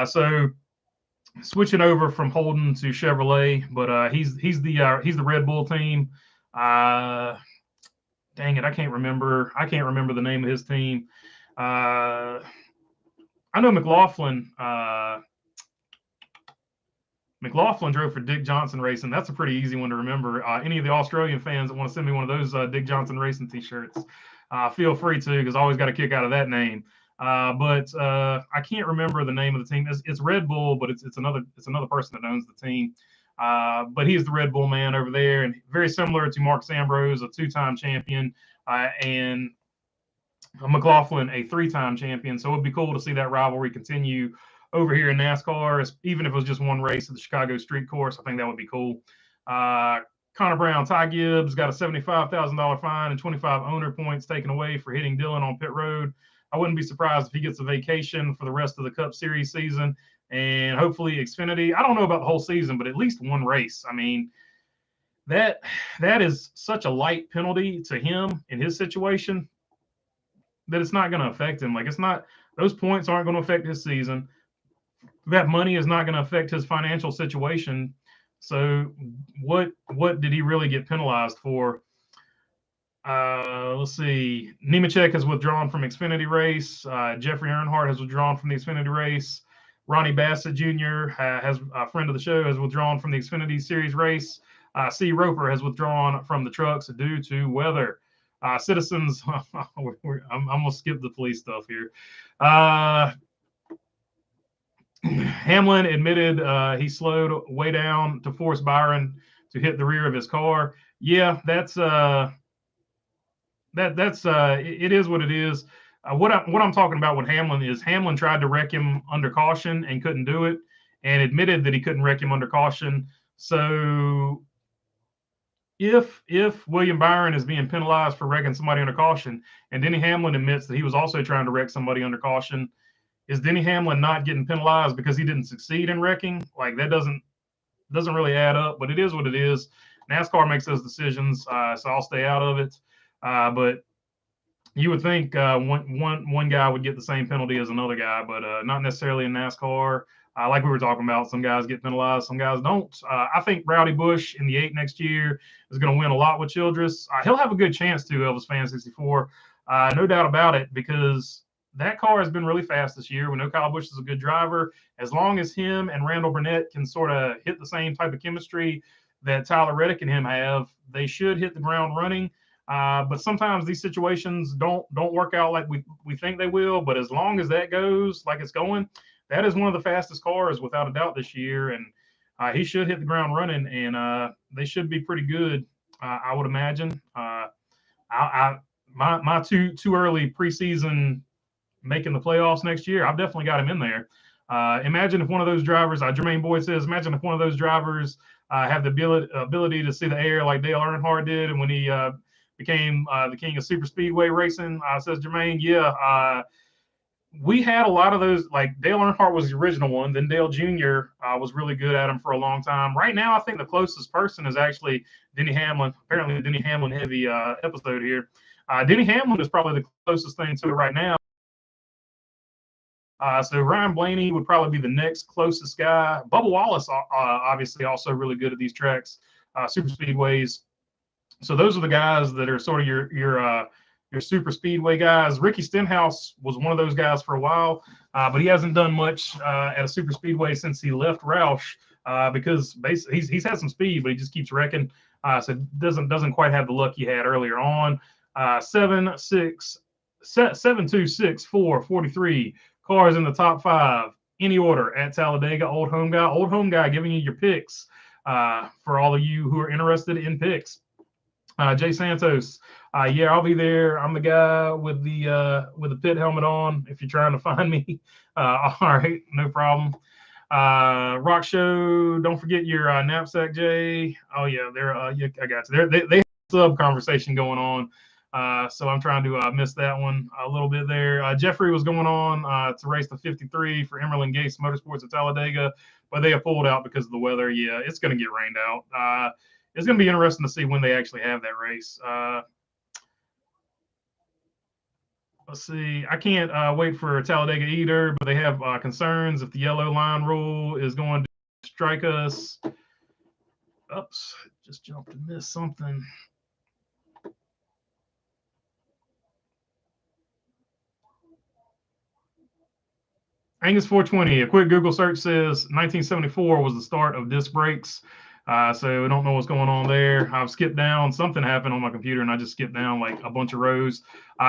So switching over from Holden to Chevrolet, but he's the Red Bull team. Dang it, I can't remember the name of his team. I know McLaughlin. McLaughlin drove for Dick Johnson Racing. That's a pretty easy one to remember. Any of the Australian fans that want to send me one of those Dick Johnson Racing T-shirts, feel free to, because I always got a kick out of that name. But I can't remember the name of the team. It's Red Bull, but it's another person that owns the team. But he's the Red Bull man over there, and very similar to Marcus Ambrose, a 2-time champion, and McLaughlin, a 3-time champion. So it would be cool to see that rivalry continue over here in NASCAR, even if it was just one race at the Chicago Street Course. I think that would be cool. Connor Brown, Ty Gibbs got a $75,000 fine and 25 owner points taken away for hitting Dillon on pit road. I wouldn't be surprised if he gets a vacation for the rest of the Cup Series season and hopefully Xfinity. I don't know about the whole season, but at least one race. I mean, that is such a light penalty to him in his situation that it's not going to affect him. Like, it's not, those points aren't going to affect his season. That money is not going to affect his financial situation. So what did he really get penalized for? Let's see. Nemechek has withdrawn from Xfinity race. Jeffrey Earnhardt has withdrawn from the Xfinity race. Ronnie Bassett Jr. has a friend of the show has withdrawn from the Xfinity Series race. C. Roper has withdrawn from the trucks due to weather. Citizens, I'm going to skip the police stuff here. Hamlin admitted he slowed way down to force Byron to hit the rear of his car. Yeah, that's it is what it is. What I'm talking about with Hamlin is Hamlin tried to wreck him under caution and couldn't do it, and admitted that he couldn't wreck him under caution. So if William Byron is being penalized for wrecking somebody under caution, and Denny Hamlin admits that he was also trying to wreck somebody under caution, is Denny Hamlin not getting penalized because he didn't succeed in wrecking? Like, that doesn't really add up. But it is what it is. NASCAR makes those decisions, so I'll stay out of it. But you would think one guy would get the same penalty as another guy, but not necessarily in NASCAR. Like we were talking about, some guys get penalized, some guys don't. I think Rowdy Bush in the 8 next year is going to win a lot with Childress. He'll have a good chance to, Elvis Fan 64, no doubt about it, because that car has been really fast this year. We know Kyle Busch is a good driver. As long as him and Randall Burnett can sort of hit the same type of chemistry that Tyler Reddick and him have, they should hit the ground running. But sometimes these situations don't work out like we think they will. But as long as that goes like it's going, that is one of the fastest cars without a doubt this year, and he should hit the ground running, and they should be pretty good, I would imagine. My too early preseason making the playoffs next year, I've definitely got him in there. Imagine if one of those drivers, Jermaine Boyd says, imagine if one of those drivers have the ability to see the air like Dale Earnhardt did, and when he became the king of super speedway racing, says Jermaine. Yeah, we had a lot of those. Like, Dale Earnhardt was the original one. Then Dale Jr. Was really good at him for a long time. Right now, I think the closest person is actually Denny Hamlin. Apparently, a Denny Hamlin heavy episode here. Denny Hamlin is probably the closest thing to it right now. So Ryan Blaney would probably be the next closest guy. Bubba Wallace, obviously, also really good at these tracks, super speedways. So those are the guys that are sort of your super speedway guys. Ricky Stenhouse was one of those guys for a while, but he hasn't done much at a super speedway since he left Roush, because basically he's had some speed, but he just keeps wrecking. So doesn't quite have the luck he had earlier on. 7264443 cars in the top 5, any order at Talladega. Old home guy giving you your picks for all of you who are interested in picks. Jay Santos, yeah, I'll be there. I'm the guy with the pit helmet on. If you're trying to find me, all right, no problem. Rock Show, don't forget your knapsack, Jay. Oh yeah, yeah, I got you. They have a sub conversation going on, so I'm trying to miss that one a little bit there. Jeffrey was going on to race the 53 for Emerald Gates Motorsports at Talladega, but they have pulled out because of the weather. Yeah, it's going to get rained out. It's going to be interesting to see when they actually have that race. Let's see. I can't wait for Talladega either, but they have concerns if the yellow line rule is going to strike us. Oops, just jumped and missed something. Angus 420, a quick Google search says 1974 was the start of disc brakes. So I don't know what's going on there. I've skipped down. Something happened on my computer, and I just skipped down like a bunch of rows.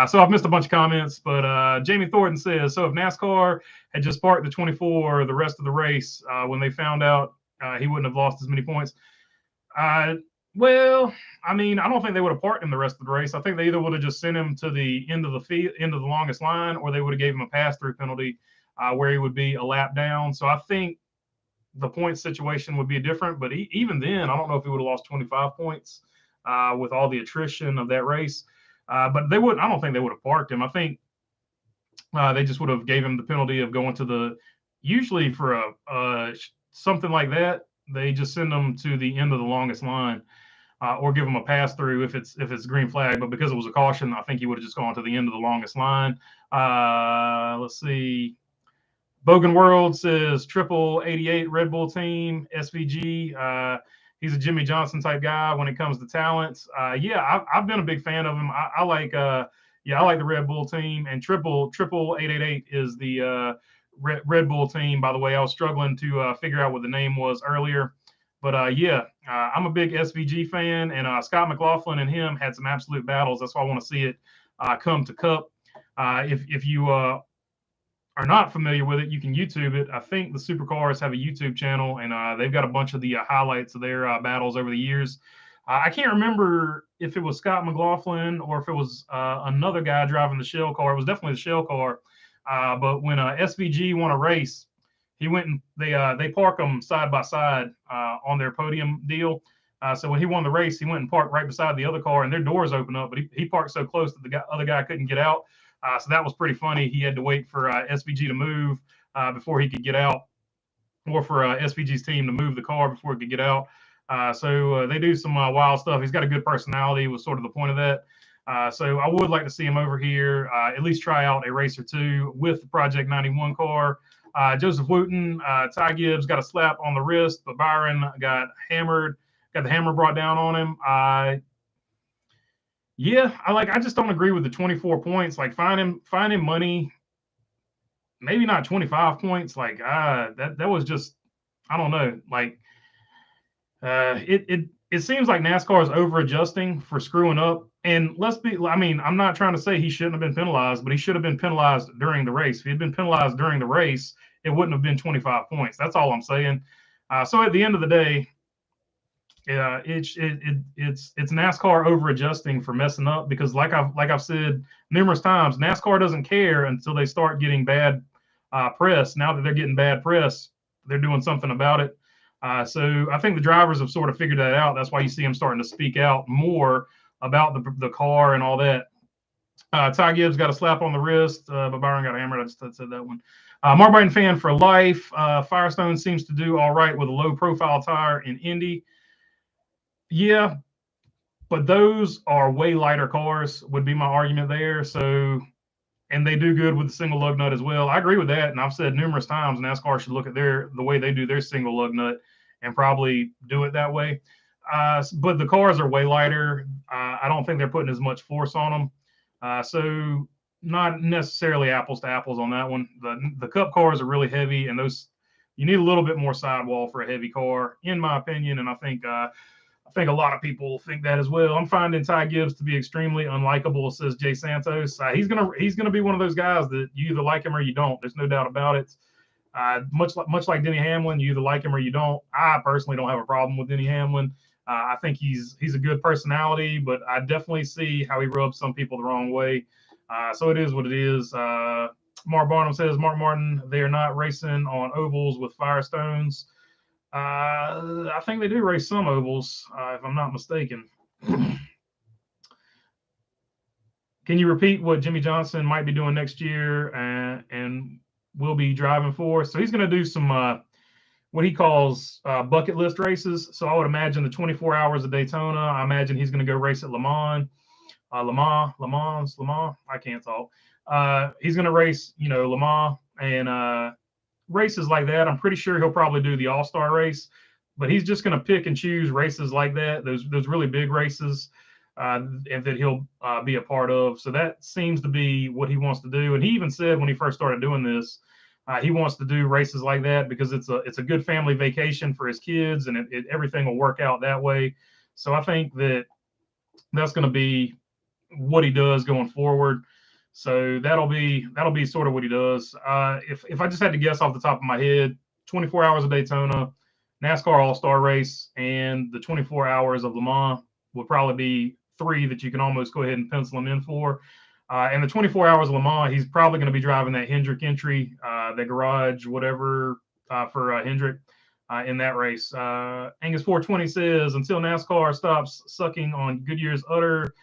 So I've missed a bunch of comments. But Jamie Thornton says, so if NASCAR had just parked the 24 the rest of the race, when they found out he wouldn't have lost as many points. Well, I mean, I don't think they would have parked him the rest of the race. I think they either would have just sent him to the end of the longest line, or they would have gave him a pass-through penalty where he would be a lap down. So I think the point situation would be different, but even then, I don't know if he would have lost 25 points with all the attrition of that race. But they wouldn't. I don't think they would have parked him. I think they just would have gave him the penalty of going to the. Usually for something like that, they just send them to the end of the longest line, or give them a pass through if it's green flag. But because it was a caution, I think he would have just gone to the end of the longest line. Let's see. Bogan World says triple 88 Red Bull team, SVG. He's a Jimmy Johnson type guy when it comes to talents. Yeah, I've been a big fan of him. I like the Red Bull team, and triple 888 is the Red Bull team. By the way, I was struggling to figure out what the name was earlier, but I'm a big SVG fan, and Scott McLaughlin and him had some absolute battles. That's why I want to see it come to Cup. If you are not familiar with it, you can YouTube it. I think the Supercars have a YouTube channel, and they've got a bunch of the highlights of their battles over the years. I can't remember if it was Scott McLaughlin or if it was another guy driving the shell car. It was definitely the shell car. But when SVG won a race, he went and they park them side by side on their podium deal. So when he won the race, he went and parked right beside the other car, and their doors opened up, but he parked so close that the other guy couldn't get out. So that was pretty funny. He had to wait for SVG to move before he could get out, or for SVG's team to move the car before he could get out. So they do some wild stuff. He's got a good personality, was sort of the point of that. So I would like to see him over here, at least try out a race or two with the Project 91 car. Joseph Wooten, Ty Gibbs got a slap on the wrist, but Byron got hammered, got the hammer brought down on him. Yeah, I just don't agree with the 24 points. Like, find him money, maybe not 25 points. Like, that was just, I don't know. Like, it seems like NASCAR is over adjusting for screwing up. And I'm not trying to say he shouldn't have been penalized, but he should have been penalized during the race. If he had been penalized during the race, it wouldn't have been 25 points. That's all I'm saying. So at the end of the day, it's NASCAR over adjusting for messing up, because like I've said numerous times, NASCAR doesn't care until they start getting bad press. Now that they're getting bad press, they're doing something about it. So I think the drivers have sort of figured that out. That's why you see them starting to speak out more about the car and all that. Ty Gibbs got a slap on the wrist, but Byron got hammered. I just said that one. Mark fan for life. Firestone seems to do all right with a low profile tire in Indy. Yeah, but those are way lighter cars, would be my argument there. So, and they do good with the single lug nut as well. I agree with that, and I've said numerous times NASCAR should look at the way they do their single lug nut and probably do it that way. But the cars are way lighter. I don't think they're putting as much force on them. So not necessarily apples to apples on that one. The Cup cars are really heavy, and those, you need a little bit more sidewall for a heavy car, in my opinion. And I think a lot of people think that as well. I'm finding Ty Gibbs to be extremely unlikable, says Jay Santos. He's gonna be one of those guys that you either like him or you don't. There's no doubt about it. Much like Denny Hamlin, you either like him or you don't. I personally don't have a problem with Denny Hamlin. I think he's a good personality, but I definitely see how he rubs some people the wrong way. So it is what it is. Mark Barnum says, Mark Martin, they are not racing on ovals with Firestones. I think they do race some ovals, if I'm not mistaken. Can you repeat what Jimmy Johnson might be doing next year and will be driving for? So he's going to do some what he calls bucket list races. So I would imagine the 24 hours of Daytona. I imagine he's going to go race at Le Mans. I can't talk. He's going to race, Le Mans and races like that. I'm pretty sure he'll probably do the All-Star race, but he's just going to pick and choose races like that, those really big races, and that he'll be a part of. So that seems to be what he wants to do. And he even said when he first started doing this, he wants to do races like that because it's a good family vacation for his kids, and everything will work out that way. So I think that's going to be what he does going forward. So that'll be sort of what he does. If I just had to guess off the top of my head, 24 hours of Daytona, NASCAR All-Star race, and the 24 hours of Le Mans would probably be three that you can almost go ahead and pencil him in for. And the 24 hours of Le Mans, he's probably going to be driving that Hendrick entry, the garage, whatever, for Hendrick in that race. Angus 420 says, until NASCAR stops sucking on Goodyear's utter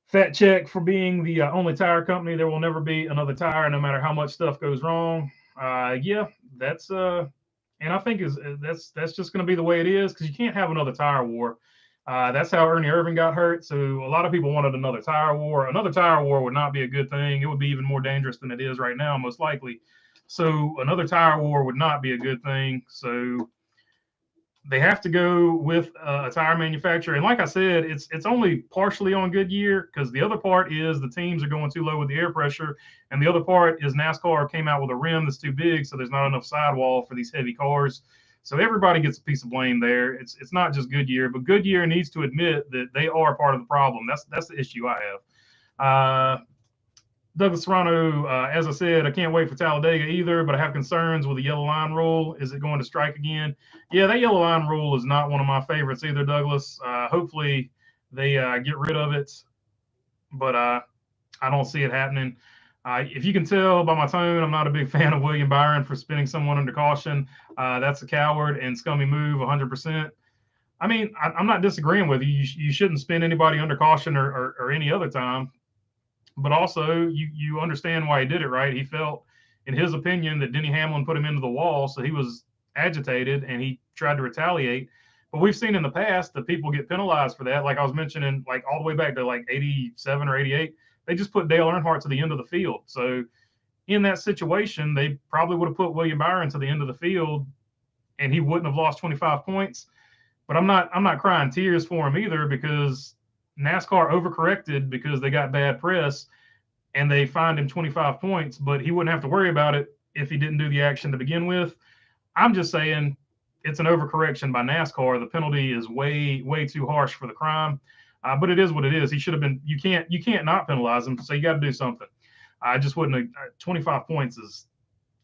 fat check for being the only tire company, there will never be another tire, no matter how much stuff goes wrong. Yeah, that's and I think that's just going to be the way it is, because you can't have another tire war. That's how Ernie Irvin got hurt. So a lot of people wanted another tire war. Another tire war would not be a good thing. It would be even more dangerous than it is right now, most likely. So another tire war would not be a good thing. So they have to go with a tire manufacturer. And like I said, it's only partially on Goodyear, because the other part is the teams are going too low with the air pressure. And the other part is NASCAR came out with a rim that's too big, so there's not enough sidewall for these heavy cars. So everybody gets a piece of blame there. It's not just Goodyear, but Goodyear needs to admit that they are part of the problem. That's the issue I have. Douglas Serrano, as I said, I can't wait for Talladega either, but I have concerns with the yellow line rule. Is it going to strike again? Yeah, that yellow line rule is not one of my favorites either, Douglas. Hopefully they get rid of it, but I don't see it happening. If you can tell by my tone, I'm not a big fan of William Byron for spinning someone under caution. That's a coward and scummy move, 100%. I mean, I'm not disagreeing with you. You shouldn't spin anybody under caution or any other time. But also, you understand why he did it, right? He felt, in his opinion, that Denny Hamlin put him into the wall, so he was agitated and he tried to retaliate. But we've seen in the past that people get penalized for that. Like I was mentioning, like all the way back to like 87 or 88, they just put Dale Earnhardt to the end of the field. So in that situation, they probably would have put William Byron to the end of the field, and he wouldn't have lost 25 points. But I'm not crying tears for him either, because NASCAR overcorrected because they got bad press and they fined him 25 points, but he wouldn't have to worry about it if he didn't do the action to begin with. I'm just saying it's an overcorrection by NASCAR. The penalty is way too harsh for the crime, but it is what it is. He should have been. You can't not penalize him, so you got to do something. I just wouldn't. 25 points is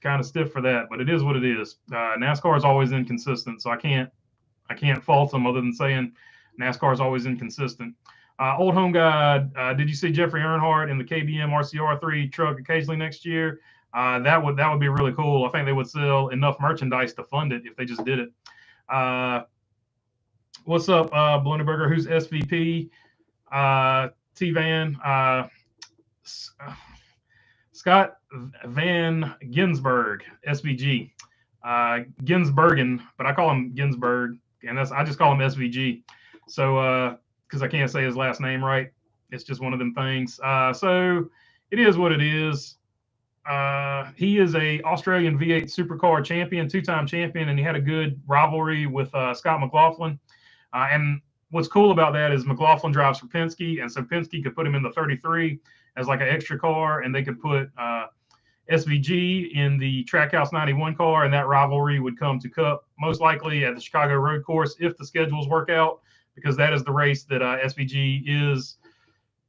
kind of stiff for that, but it is what it is. NASCAR is always inconsistent, so I can't fault them other than saying NASCAR is always inconsistent. Old home guy, did you see Jeffrey Earnhardt in the KBM RCR3 truck occasionally next year? That would be really cool. I think they would sell enough merchandise to fund it if they just did it. What's up, Blunderberger? Who's SVP? T-Van. Scott Van Ginsberg, SVG. Ginsbergen, but I call him Ginsberg, and I just call him SVG. So, because I can't say his last name right, it's just one of them things. So it is what it is. He is a Australian V8 Supercar champion, two-time champion, and he had a good rivalry with Scott McLaughlin. And what's cool about that is McLaughlin drives for Penske, and so Penske could put him in the 33 as like an extra car, and they could put SVG in the Trackhouse 91 car, and that rivalry would come to Cup most likely at the Chicago Road Course if the schedules work out, because that is the race that SVG is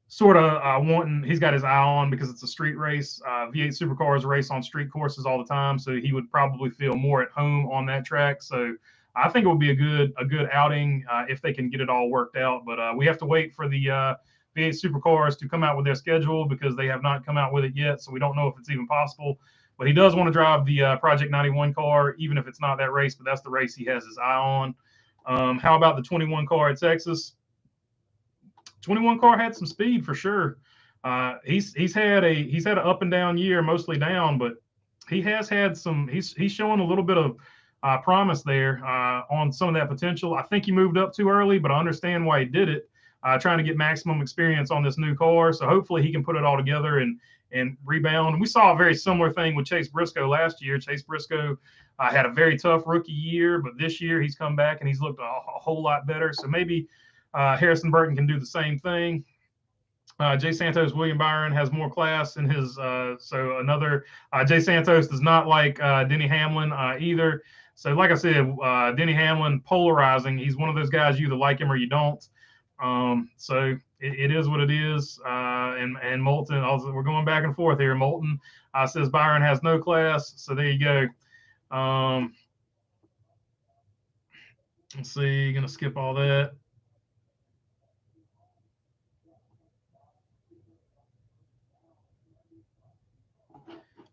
sort of wanting. He's got his eye on because it's a street race. V8 Supercars race on street courses all the time, so he would probably feel more at home on that track. So I think it would be a good outing if they can get it all worked out. But we have to wait for the V8 Supercars to come out with their schedule, because they have not come out with it yet, so we don't know if it's even possible. But he does want to drive the Project 91 car, even if it's not that race, but that's the race he has his eye on. How about the 21 car at Texas? 21 car had some speed for sure. He's had an up and down year, mostly down, but he has had some. He's showing a little bit of promise there on some of that potential. I think he moved up too early, but I understand why he did it. Trying to get maximum experience on this new car, so hopefully he can put it all together and rebound. And we saw a very similar thing with Chase Briscoe last year. Chase Briscoe had a very tough rookie year, but this year he's come back and he's looked a whole lot better. So maybe Harrison Burton can do the same thing. Jay Santos, William Byron has more class in his. So another Jay Santos does not like Denny Hamlin either. So like I said, Denny Hamlin, polarizing. He's one of those guys, you either like him or you don't. So it is what it is. And Moulton, also, we're going back and forth here. Moulton says Byron has no class. So there you go. Let's see, gonna skip all that.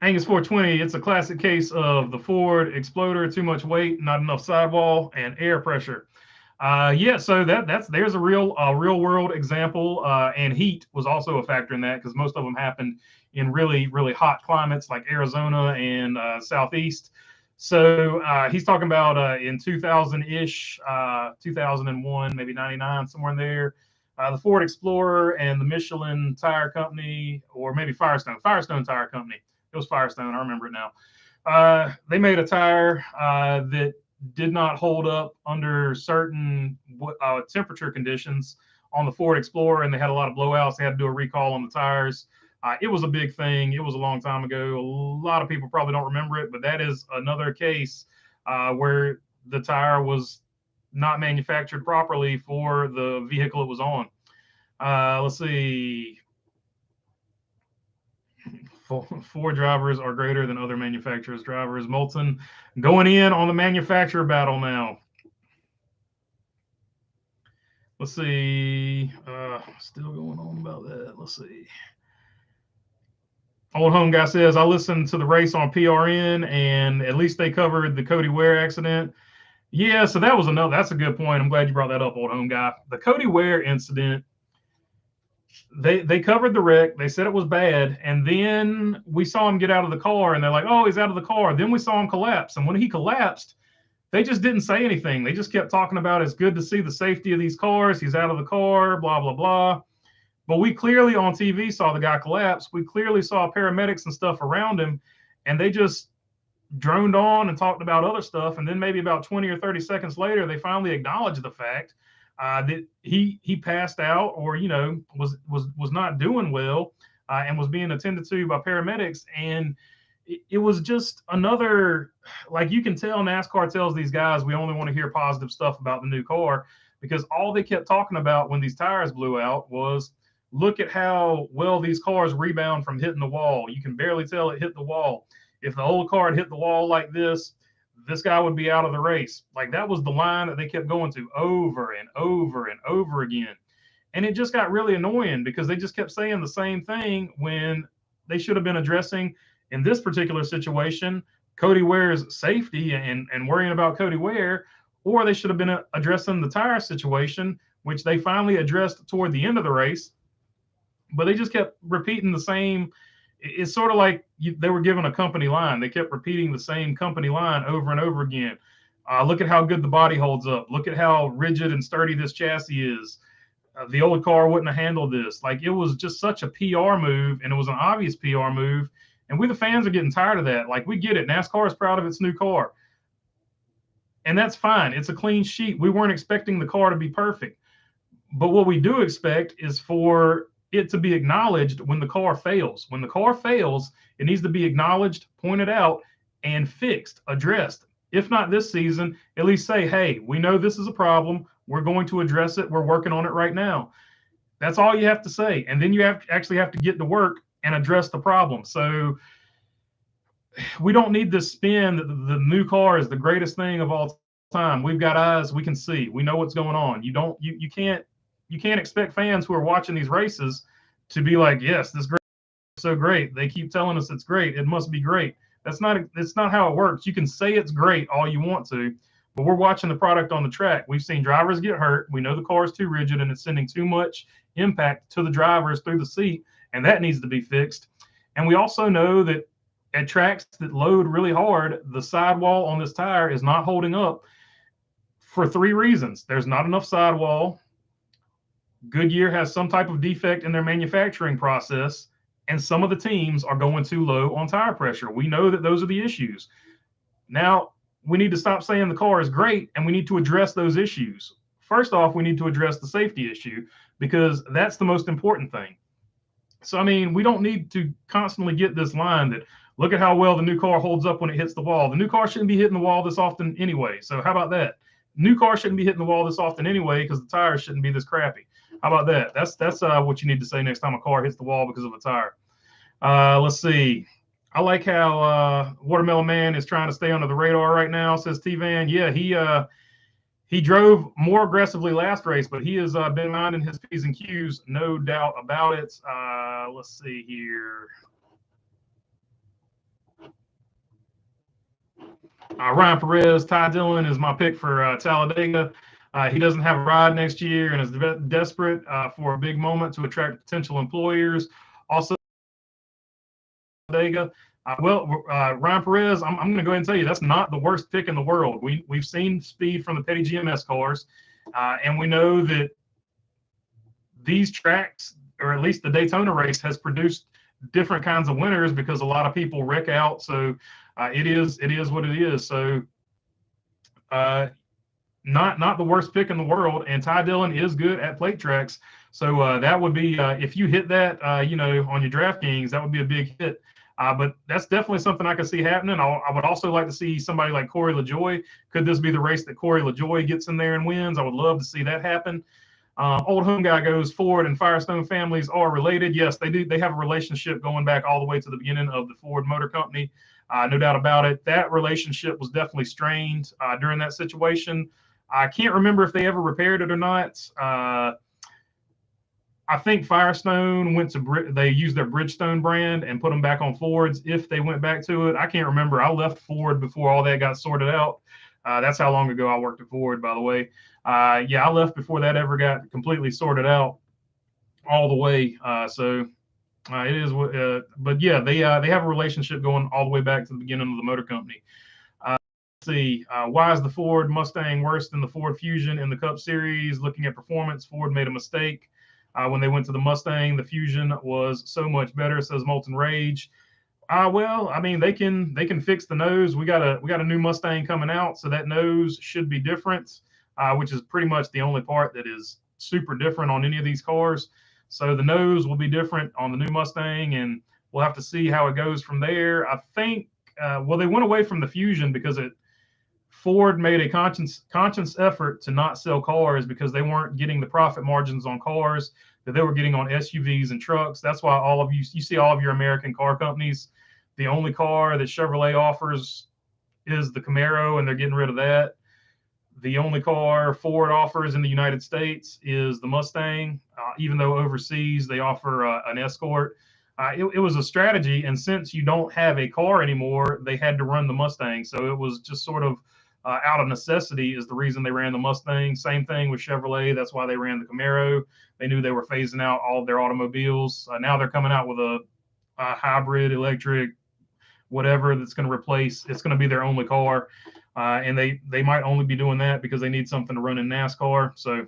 Angus 420, it's a classic case of the Ford Exploder, too much weight, not enough sidewall, and air pressure. Yeah, so there's a real world example, and heat was also a factor in that, because most of them happened in really hot climates like Arizona and Southeast. So he's talking about in 2000-ish, 2001, maybe 99, somewhere in there. The Ford Explorer and the Michelin Tire Company, or maybe Firestone Tire Company. It was Firestone. I remember it now. They made a tire that did not hold up under certain temperature conditions on the Ford Explorer, and they had a lot of blowouts. They had to do a recall on the tires. It was a big thing. It was a long time ago. A lot of people probably don't remember it, but that is another case where the tire was not manufactured properly for the vehicle it was on. Let's see. Four drivers are greater than other manufacturers' drivers. Moulton going in on the manufacturer battle now. Let's see. Still going on about that. Let's see. Old Home Guy says, I listened to the race on PRN, and at least they covered the Cody Ware accident. Yeah, so that's a good point. I'm glad you brought that up, Old Home Guy. The Cody Ware incident, they covered the wreck. They said it was bad, and then we saw him get out of the car, and they're like, oh, he's out of the car. Then we saw him collapse, and when he collapsed, they just didn't say anything. They just kept talking about it's good to see the safety of these cars. He's out of the car, blah, blah, blah. But we clearly on TV saw the guy collapse. We clearly saw paramedics and stuff around him, and they just droned on and talked about other stuff. And then maybe about 20 or 30 seconds later, they finally acknowledged the fact that he passed out, or was not doing well, and was being attended to by paramedics. And it was just another, like, you can tell NASCAR tells these guys we only want to hear positive stuff about the new car, because all they kept talking about when these tires blew out was, look at how well these cars rebound from hitting the wall. You can barely tell it hit the wall. If the old car had hit the wall like this guy would be out of the race. Like, that was the line that they kept going to over and over and over again. And it just got really annoying because they just kept saying the same thing when they should have been addressing, in this particular situation, Cody Ware's safety and worrying about Cody Ware, or they should have been addressing the tire situation, which they finally addressed toward the end of the race. But they just kept repeating the same. It's sort of like they were given a company line. They kept repeating the same company line over and over again. Look at how good the body holds up. Look at how rigid and sturdy this chassis is. The old car wouldn't have handled this. Like, it was just such a PR move, and it was an obvious PR move. And we, the fans, are getting tired of that. Like, we get it. NASCAR is proud of its new car. And that's fine. It's a clean sheet. We weren't expecting the car to be perfect. But what we do expect is for it to be acknowledged when the car fails. When the car fails, it needs to be acknowledged, pointed out, and fixed, addressed. If not this season, at least say, hey, we know this is a problem. We're going to address it. We're working on it right now. That's all you have to say. And then you actually have to get to work and address the problem. So we don't need this spin that the new car is the greatest thing of all time. We've got eyes, we can see, we know what's going on. You can't expect fans who are watching these races to be like, yes, this is so great. They keep telling us it's great. It must be great. It's not how it works. You can say it's great all you want to, but we're watching the product on the track. We've seen drivers get hurt. We know the car is too rigid and it's sending too much impact to the drivers through the seat, and that needs to be fixed. And we also know that at tracks that load really hard, the sidewall on this tire is not holding up for 3 reasons. There's not enough sidewall. Goodyear has some type of defect in their manufacturing process, and some of the teams are going too low on tire pressure. We know that those are the issues. Now, we need to stop saying the car is great, and we need to address those issues. First off, we need to address the safety issue, because that's the most important thing. So, I mean, we don't need to constantly get this line that, look at how well the new car holds up when it hits the wall. The new car shouldn't be hitting the wall this often anyway. So how about that? New car shouldn't be hitting the wall this often anyway, because the tires shouldn't be this crappy. How about that? That's what you need to say next time a car hits the wall because of a tire. Let's see. I like how Watermelon Man is trying to stay under the radar right now, says T-Van. Yeah, he drove more aggressively last race, but he has been minding his P's and Q's, no doubt about it. Let's see here. Ryan Perez, Ty Dillon is my pick for Talladega. He doesn't have a ride next year and is desperate for a big moment to attract potential employers. Also, Talladega. Ryan Perez, I'm going to go ahead and tell you that's not the worst pick in the world. We've seen speed from the Petty GMS cars, and we know that these tracks, or at least the Daytona race, has produced different kinds of winners because a lot of people wreck out. So it is what it is. So not the worst pick in the world, and Ty Dillon is good at plate tracks. So that would be if you hit that on your DraftKings, that would be a big hit. But that's definitely something I could see happening. I would also like to see somebody like Corey LaJoie. Could this be the race that Corey LaJoie gets in there and wins? I would love to see that happen. Old Home Guy goes, Ford and Firestone families are related. Yes, they do. They have a relationship going back all the way to the beginning of the Ford Motor Company. No doubt about it. That relationship was definitely strained during that situation. I can't remember if they ever repaired it or not. I think Firestone went to they used their Bridgestone brand and put them back on Fords if they went back to it. I can't remember. I left Ford before all that got sorted out. That's how long ago I worked at Ford, by the way. Yeah, I left before that ever got completely sorted out all the way. So it is, but yeah, they have a relationship going all the way back to the beginning of the motor company. Let's see, why is the Ford Mustang worse than the Ford Fusion in the Cup Series? Looking at performance, Ford made a mistake. When they went to the Mustang, the Fusion was so much better, says Molten Rage. Well, I mean, they can fix the nose. We got a new Mustang coming out, so that nose should be different, which is pretty much the only part that is super different on any of these cars. So the nose will be different on the new Mustang, and we'll have to see how it goes from there. I think, well, they went away from the Fusion because Ford made a conscious effort to not sell cars because they weren't getting the profit margins on cars that they were getting on SUVs and trucks. That's why you see all of your American car companies, the only car that Chevrolet offers is the Camaro, and they're getting rid of that. The only car Ford offers in the United States is the Mustang, even though overseas they offer an Escort. It was a strategy, and since you don't have a car anymore, they had to run the Mustang. So it was just sort of out of necessity is the reason they ran the Mustang. Same thing with Chevrolet. That's why they ran the Camaro. They knew they were phasing out all of their automobiles. Now they're coming out with a hybrid, electric, whatever that's going to replace. It's going to be their only car. And they might only be doing that because they need something to run in NASCAR. So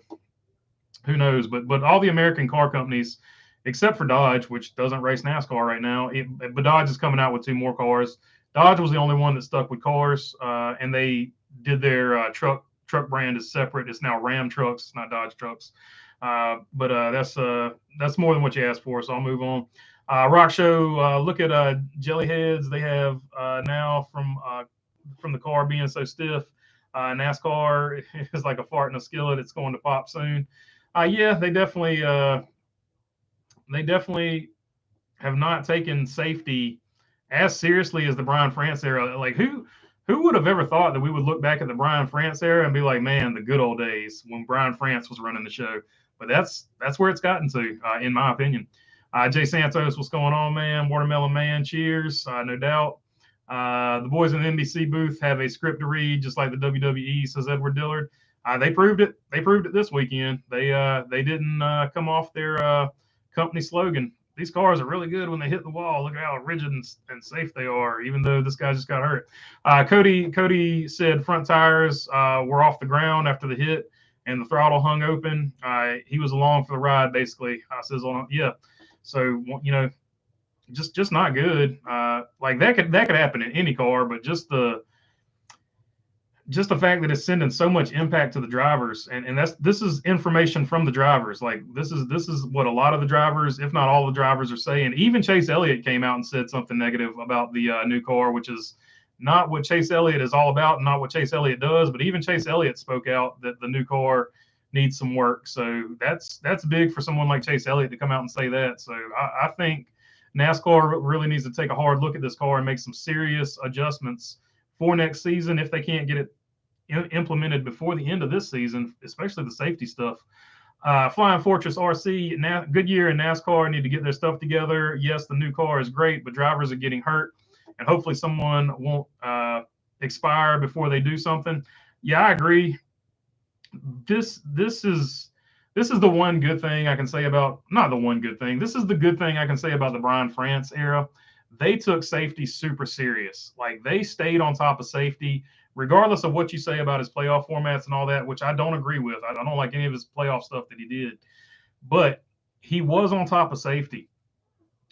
who knows? But all the American car companies, except for Dodge, which doesn't race NASCAR right now, but Dodge is coming out with 2 more cars. Dodge was the only one that stuck with cars, and they did their truck brand is separate. It's now Ram Trucks. It's not Dodge Trucks. But that's more than what you asked for. So I'll move on. Rock Show. Look at Jellyheads. They have now from the car being so stiff. NASCAR is like a fart in a skillet. It's going to pop soon. Yeah, they definitely have not taken safety as seriously as the Brian France era. Like who would have ever thought that we would look back at the Brian France era and be like, man, the good old days when Brian France was running the show. But that's where it's gotten to, in my opinion. Jay Santos, what's going on, man? Watermelon Man, cheers, no doubt. The boys in the NBC booth have a script to read, just like the WWE, says Edward Dillard. They proved it. They proved it this weekend. They didn't come off their company slogan. These cars are really good when they hit the wall. Look at how rigid and safe they are, even though this guy just got hurt. Cody said front tires were off the ground after the hit and the throttle hung open. He was along for the ride, basically. Says, yeah. So, just not good. Like that could happen in any car, but just the fact that it's sending so much impact to the drivers, and this is information from the drivers. Like this is what a lot of the drivers, if not all the drivers, are saying. Even Chase Elliott came out and said something negative about the new car, which is not what Chase Elliott is all about, and not what Chase Elliott does. But even Chase Elliott spoke out that the new car needs some work. So that's big for someone like Chase Elliott to come out and say that. So I think NASCAR really needs to take a hard look at this car and make some serious adjustments for next season if they can't get it implemented before the end of this season, especially the safety stuff. Flying Fortress RC, Goodyear and NASCAR need to get their stuff together. Yes, the new car is great, but drivers are getting hurt, and hopefully someone won't expire before they do something. Yeah, I agree. This is the one good thing I can say about, not the one good thing. This is the good thing I can say about the Brian France era. They took safety super serious. Like they stayed on top of safety, regardless of what you say about his playoff formats and all that, which I don't agree with. I don't like any of his playoff stuff that he did, but he was on top of safety.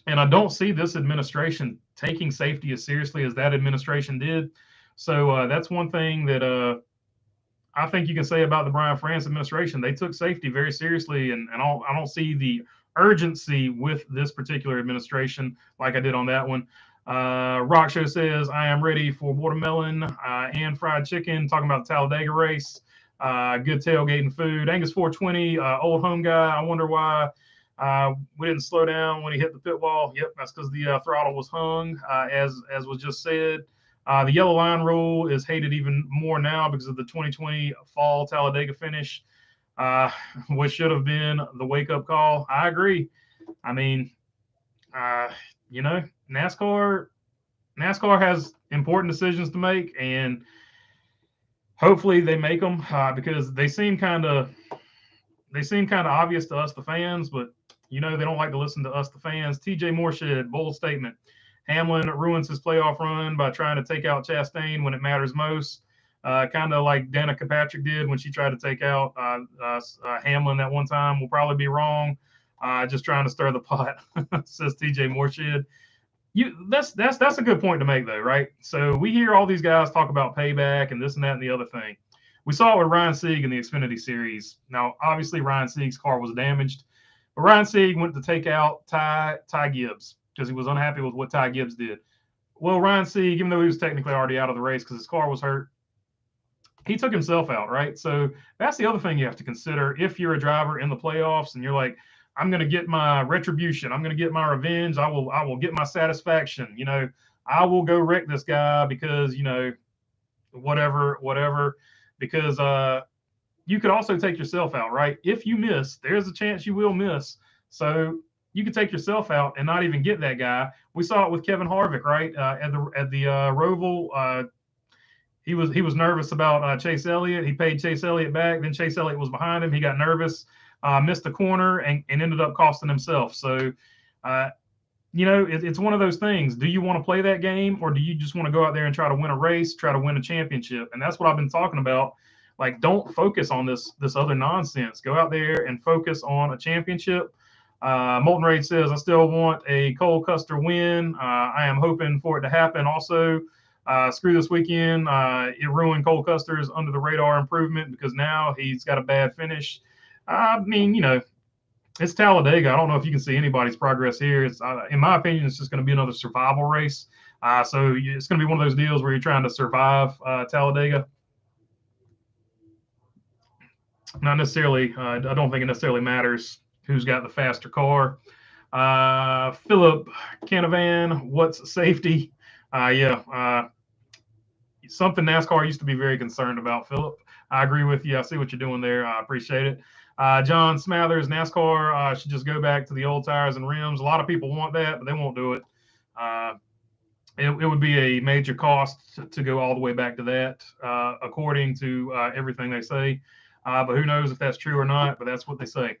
And I don't see this administration taking safety as seriously as that administration did. So that's one thing that I think you can say about the Brian France administration. They took safety very seriously, and I don't see the urgency with this particular administration like I did on that one. Rock Show says, I am ready for watermelon and fried chicken, talking about the Talladega race. Good tailgating food. Angus 420, old home guy. I wonder why we didn't slow down when he hit the pit wall. Yep, that's because the throttle was hung, as was just said. The yellow line rule is hated even more now because of the 2020 fall Talladega finish, which should have been the wake-up call. I agree. I mean, NASCAR has important decisions to make, and hopefully they make them because they seem kind of obvious to us, the fans, but they don't like to listen to us, the fans. TJ Mooreshed, bold statement. Hamlin ruins his playoff run by trying to take out Chastain when it matters most. Kind of like Danica Patrick did when she tried to take out Hamlin that one time. Will probably be wrong. Just trying to stir the pot, says TJ Mooreshed. That's a good point to make, though, right? So we hear all these guys talk about payback and this and that and the other thing. We saw it with Ryan Sieg in the Xfinity Series. Now, obviously, Ryan Sieg's car was damaged, but Ryan Sieg went to take out Ty Gibbs because he was unhappy with what Ty Gibbs did. Well, Ryan Sieg, even though he was technically already out of the race because his car was hurt, he took himself out, right? So that's the other thing you have to consider if you're a driver in the playoffs and you're like, I'm going to get my retribution. I'm going to get my revenge. I will get my satisfaction. I will go wreck this guy because, whatever. Because you could also take yourself out, right? If you miss, there's a chance you will miss. So you could take yourself out and not even get that guy. We saw it with Kevin Harvick, right? At the Roval, he was nervous about Chase Elliott. He paid Chase Elliott back. Then Chase Elliott was behind him. He got nervous, missed the corner, and ended up costing himself. So, it's one of those things. Do you want to play that game, or do you just want to go out there and try to win a race, try to win a championship? And that's what I've been talking about. Like, don't focus on this other nonsense. Go out there and focus on a championship. Molten Rage says, I still want a Cole Custer win. I am hoping for it to happen. Also, screw this weekend. It ruined Cole Custer's under the radar improvement because now he's got a bad finish. I mean, it's Talladega. I don't know if you can see anybody's progress here. It's, in my opinion, it's just going to be another survival race. So it's going to be one of those deals where you're trying to survive Talladega. Not necessarily. I don't think it necessarily matters who's got the faster car. Philip Canavan, what's safety? Something NASCAR used to be very concerned about, Philip. I agree with you. I see what you're doing there. I appreciate it. John Smathers, NASCAR should just go back to the old tires and rims. A lot of people want that, but they won't do it. It would be a major cost to go all the way back to that, according to everything they say. But who knows if that's true or not, but that's what they say.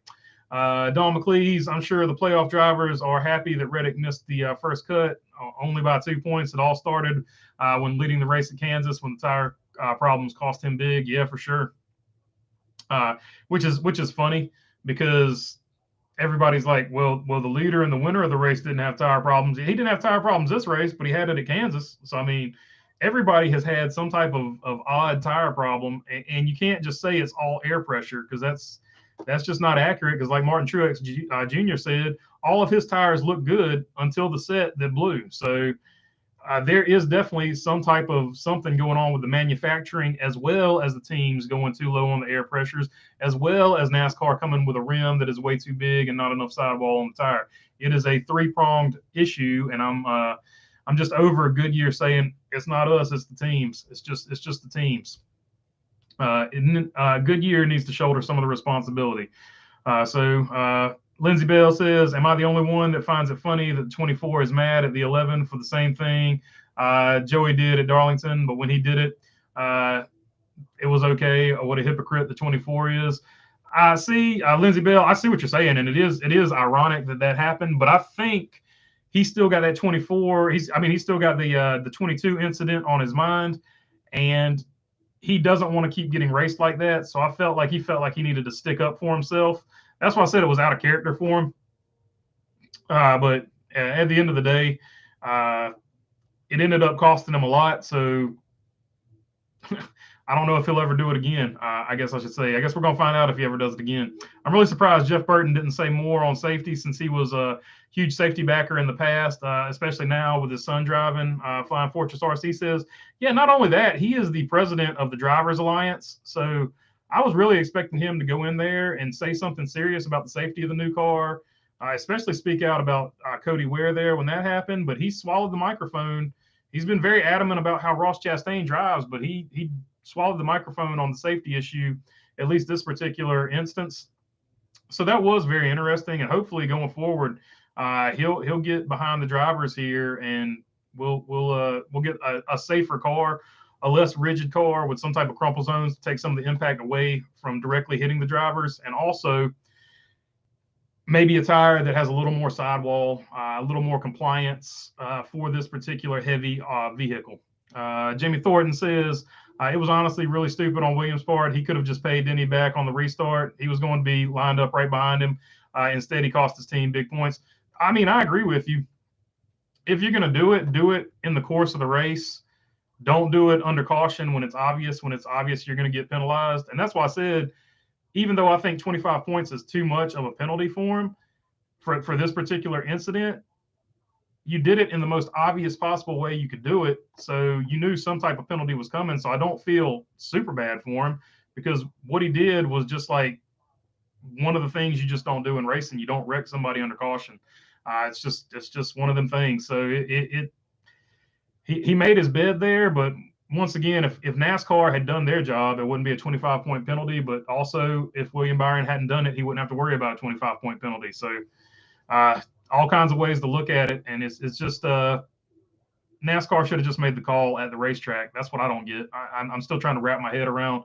Don McLeese, I'm sure the playoff drivers are happy that Reddick missed the first cut only by 2 points. It all started when leading the race at Kansas when the tire problems cost him big. Yeah, for sure. Which is funny because everybody's like, well, the leader and the winner of the race didn't have tire problems. He didn't have tire problems this race, but he had it at Kansas. So, I mean, everybody has had some type of odd tire problem, and you can't just say it's all air pressure because that's just not accurate. Because like Martin Truex Jr. said, all of his tires look good until the set that blew. So there is definitely some type of something going on with the manufacturing, as well as the teams going too low on the air pressures, as well as NASCAR coming with a rim that is way too big and not enough sidewall on the tire. It is a three-pronged issue, and I'm just over Goodyear saying it's not us, it's the teams. It's just the teams. Goodyear needs to shoulder some of the responsibility. Lindsey Bell says, am I the only one that finds it funny that 24 is mad at the 11 for the same thing Joey did at Darlington, but when he did it, it was okay. What a hypocrite the 24 is. I see, Lindsey Bell, I see what you're saying, and it is ironic that happened, but I think he's still got that 24. He's still got the 22 incident on his mind, and he doesn't want to keep getting raced like that. So I felt like he needed to stick up for himself. That's why I said it was out of character for him. But at the end of the day, it ended up costing him a lot. So I don't know if he'll ever do it again. I guess I should say. I guess we're going to find out if he ever does it again. I'm really surprised Jeff Burton didn't say more on safety since he was a huge safety backer in the past, especially now with his son driving Flying Fortress RC says. Yeah, not only that, he is the president of the Drivers Alliance. So I was really expecting him to go in there and say something serious about the safety of the new car, especially speak out about Cody Ware there when that happened. But he swallowed the microphone. He's been very adamant about how Ross Chastain drives, but he swallowed the microphone on the safety issue, at least this particular instance. So that was very interesting, and hopefully going forward, he'll get behind the drivers here, and we'll get a safer car, a less rigid car with some type of crumple zones to take some of the impact away from directly hitting the drivers, and also maybe a tire that has a little more sidewall, a little more compliance for this particular heavy vehicle. Jamie Thornton says, it was honestly really stupid on Williams' part. He could have just paid Denny back on the restart. He was going to be lined up right behind him. Instead, he cost his team big points. I mean, I agree with you. If you're going to do it in the course of the race. Don't do it under caution when it's obvious. When it's obvious, you're going to get penalized. And that's why I said, even though I think 25 points is too much of a penalty for him for this particular incident, you did it in the most obvious possible way you could do it. So you knew some type of penalty was coming. So I don't feel super bad for him, because what he did was just like one of the things you just don't do in racing. You don't wreck somebody under caution. It's just one of them things. So he made his bed there, but once again, if NASCAR had done their job, it wouldn't be a 25-point penalty. But also, if William Byron hadn't done it, he wouldn't have to worry about a 25-point penalty. So all kinds of ways to look at it. And it's just NASCAR should have just made the call at the racetrack. That's what I don't get. I'm still trying to wrap my head around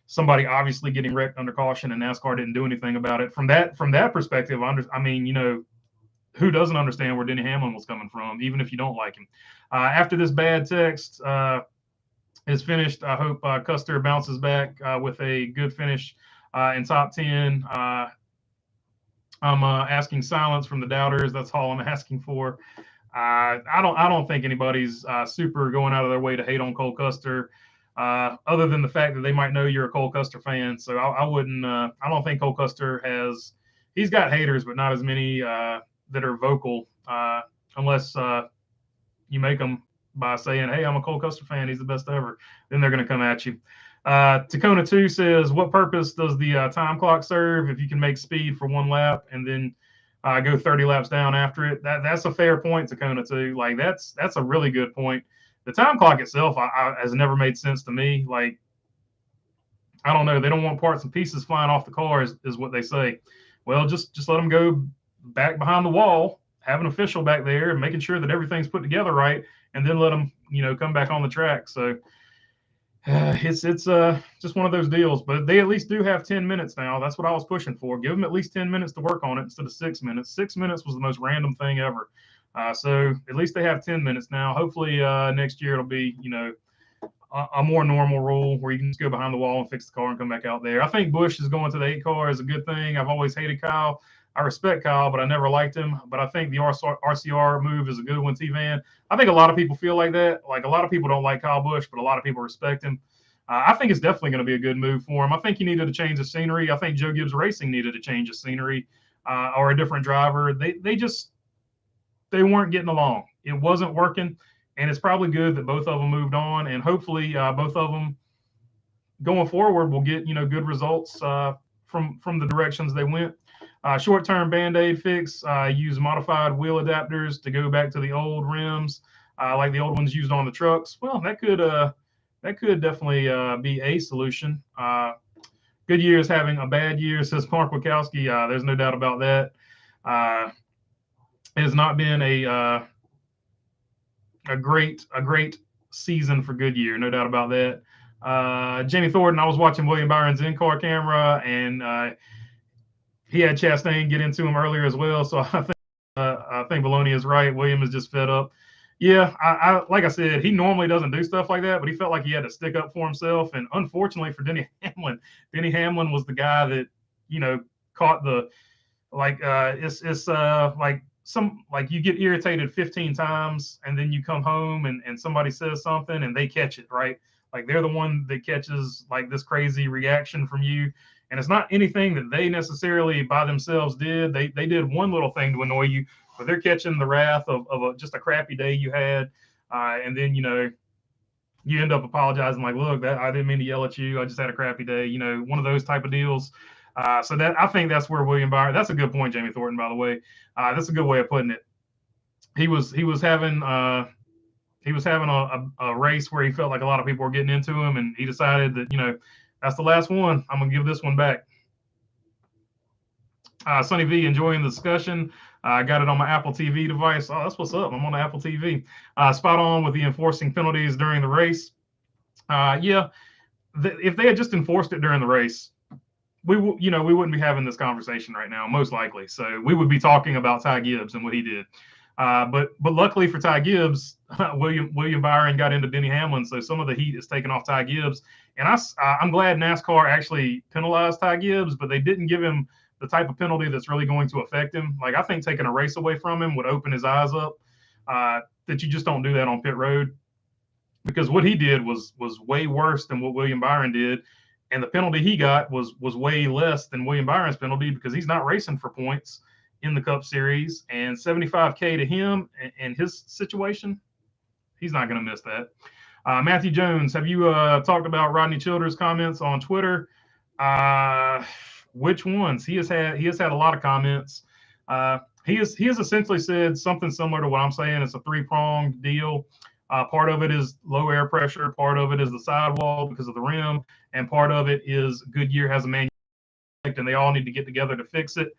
somebody obviously getting wrecked under caution and NASCAR didn't do anything about it. From that perspective, I mean, you know, who doesn't understand where Denny Hamlin was coming from, even if you don't like him? After this bad text is finished, I hope Custer bounces back with a good finish in top 10. I'm asking silence from the doubters. That's all I'm asking for. I don't think anybody's super going out of their way to hate on Cole Custer, other than the fact that they might know you're a Cole Custer fan. So I wouldn't. I don't think Cole Custer has. He's got haters, but not as many that are vocal, unless you make them by saying, "Hey, I'm a Cole Custer fan. He's the best ever." Then they're going to come at you. Tacona 2 says, what purpose does the time clock serve if you can make speed for one lap and then go 30 laps down after it? That's a fair point, Tacona 2. Like, that's a really good point. The time clock itself has never made sense to me. Like, I don't know. They don't want parts and pieces flying off the car is what they say. Well, just let them go back behind the wall, have an official back there and making sure that everything's put together right, and then let them, come back on the track. So it's just one of those deals, but they at least do have 10 minutes now. That's what I was pushing for. Give them at least 10 minutes to work on it instead of 6 minutes. 6 minutes was the most random thing ever. So at least they have 10 minutes now. Hopefully next year it'll be, a more normal rule where you can just go behind the wall and fix the car and come back out there. I think Busch is going to the 8 car is a good thing. I've always hated Kyle. I respect Kyle, but I never liked him. But I think the RCR move is a good one, T-Van. I think a lot of people feel like that. Like, a lot of people don't like Kyle Busch, but a lot of people respect him. I think it's definitely going to be a good move for him. I think he needed to change the scenery. I think Joe Gibbs Racing needed to change the scenery or a different driver. They weren't getting along. It wasn't working, and it's probably good that both of them moved on, and hopefully both of them going forward will get good results from the directions they went. Short-term Band-Aid fix, use modified wheel adapters to go back to the old rims, like the old ones used on the trucks. Well, that could definitely be a solution. Goodyear is having a bad year, says Mark Wachowski. There's no doubt about that. It has not been a great season for Goodyear, no doubt about that. Jamie Thornton, I was watching William Byron's in-car camera, and he had Chastain get into him earlier as well. So I think Baloney is right. William is just fed up. Yeah, I like I said, he normally doesn't do stuff like that, but he felt like he had to stick up for himself. And unfortunately for Denny Hamlin was the guy that caught the like you get irritated 15 times and then you come home and somebody says something and they catch it, right? Like, they're the one that catches like this crazy reaction from you. And it's not anything that they necessarily by themselves did. They did one little thing to annoy you, but they're catching the wrath of just a crappy day you had. And then, you end up apologizing like, look, that I didn't mean to yell at you. I just had a crappy day. You know, one of those type of deals. So that I think that's where William Byron. That's a good point, Jamie Thornton. By the way, that's a good way of putting it. He was having a race where he felt like a lot of people were getting into him, and he decided that, you know, that's the last one. I'm gonna give this one back. Sonny V, enjoying the discussion. I got it on my Apple TV device. Oh, that's what's up. I'm on the Apple TV. Spot on with the enforcing penalties during the race. Yeah, if they had just enforced it during the race, we wouldn't be having this conversation right now, most likely. So we would be talking about Ty Gibbs and what he did. But luckily for Ty Gibbs, William Byron got into Denny Hamlin, so some of the heat is taken off Ty Gibbs. And I'm glad NASCAR actually penalized Ty Gibbs, but they didn't give him the type of penalty that's really going to affect him. Like, I think taking a race away from him would open his eyes up, that you just don't do that on pit road, because what he did was way worse than what William Byron did. And the penalty he got was way less than William Byron's penalty, because he's not racing for points in the Cup Series, and $75K to him and his situation, he's not going to miss that. Matthew Jones, have you talked about Rodney Childers' comments on Twitter? Which ones? He has had a lot of comments. He has essentially said something similar to what I'm saying. It's a three-pronged deal. Part of it is low air pressure. Part of it is the sidewall because of the rim. And part of it is Goodyear has a manual and they all need to get together to fix it.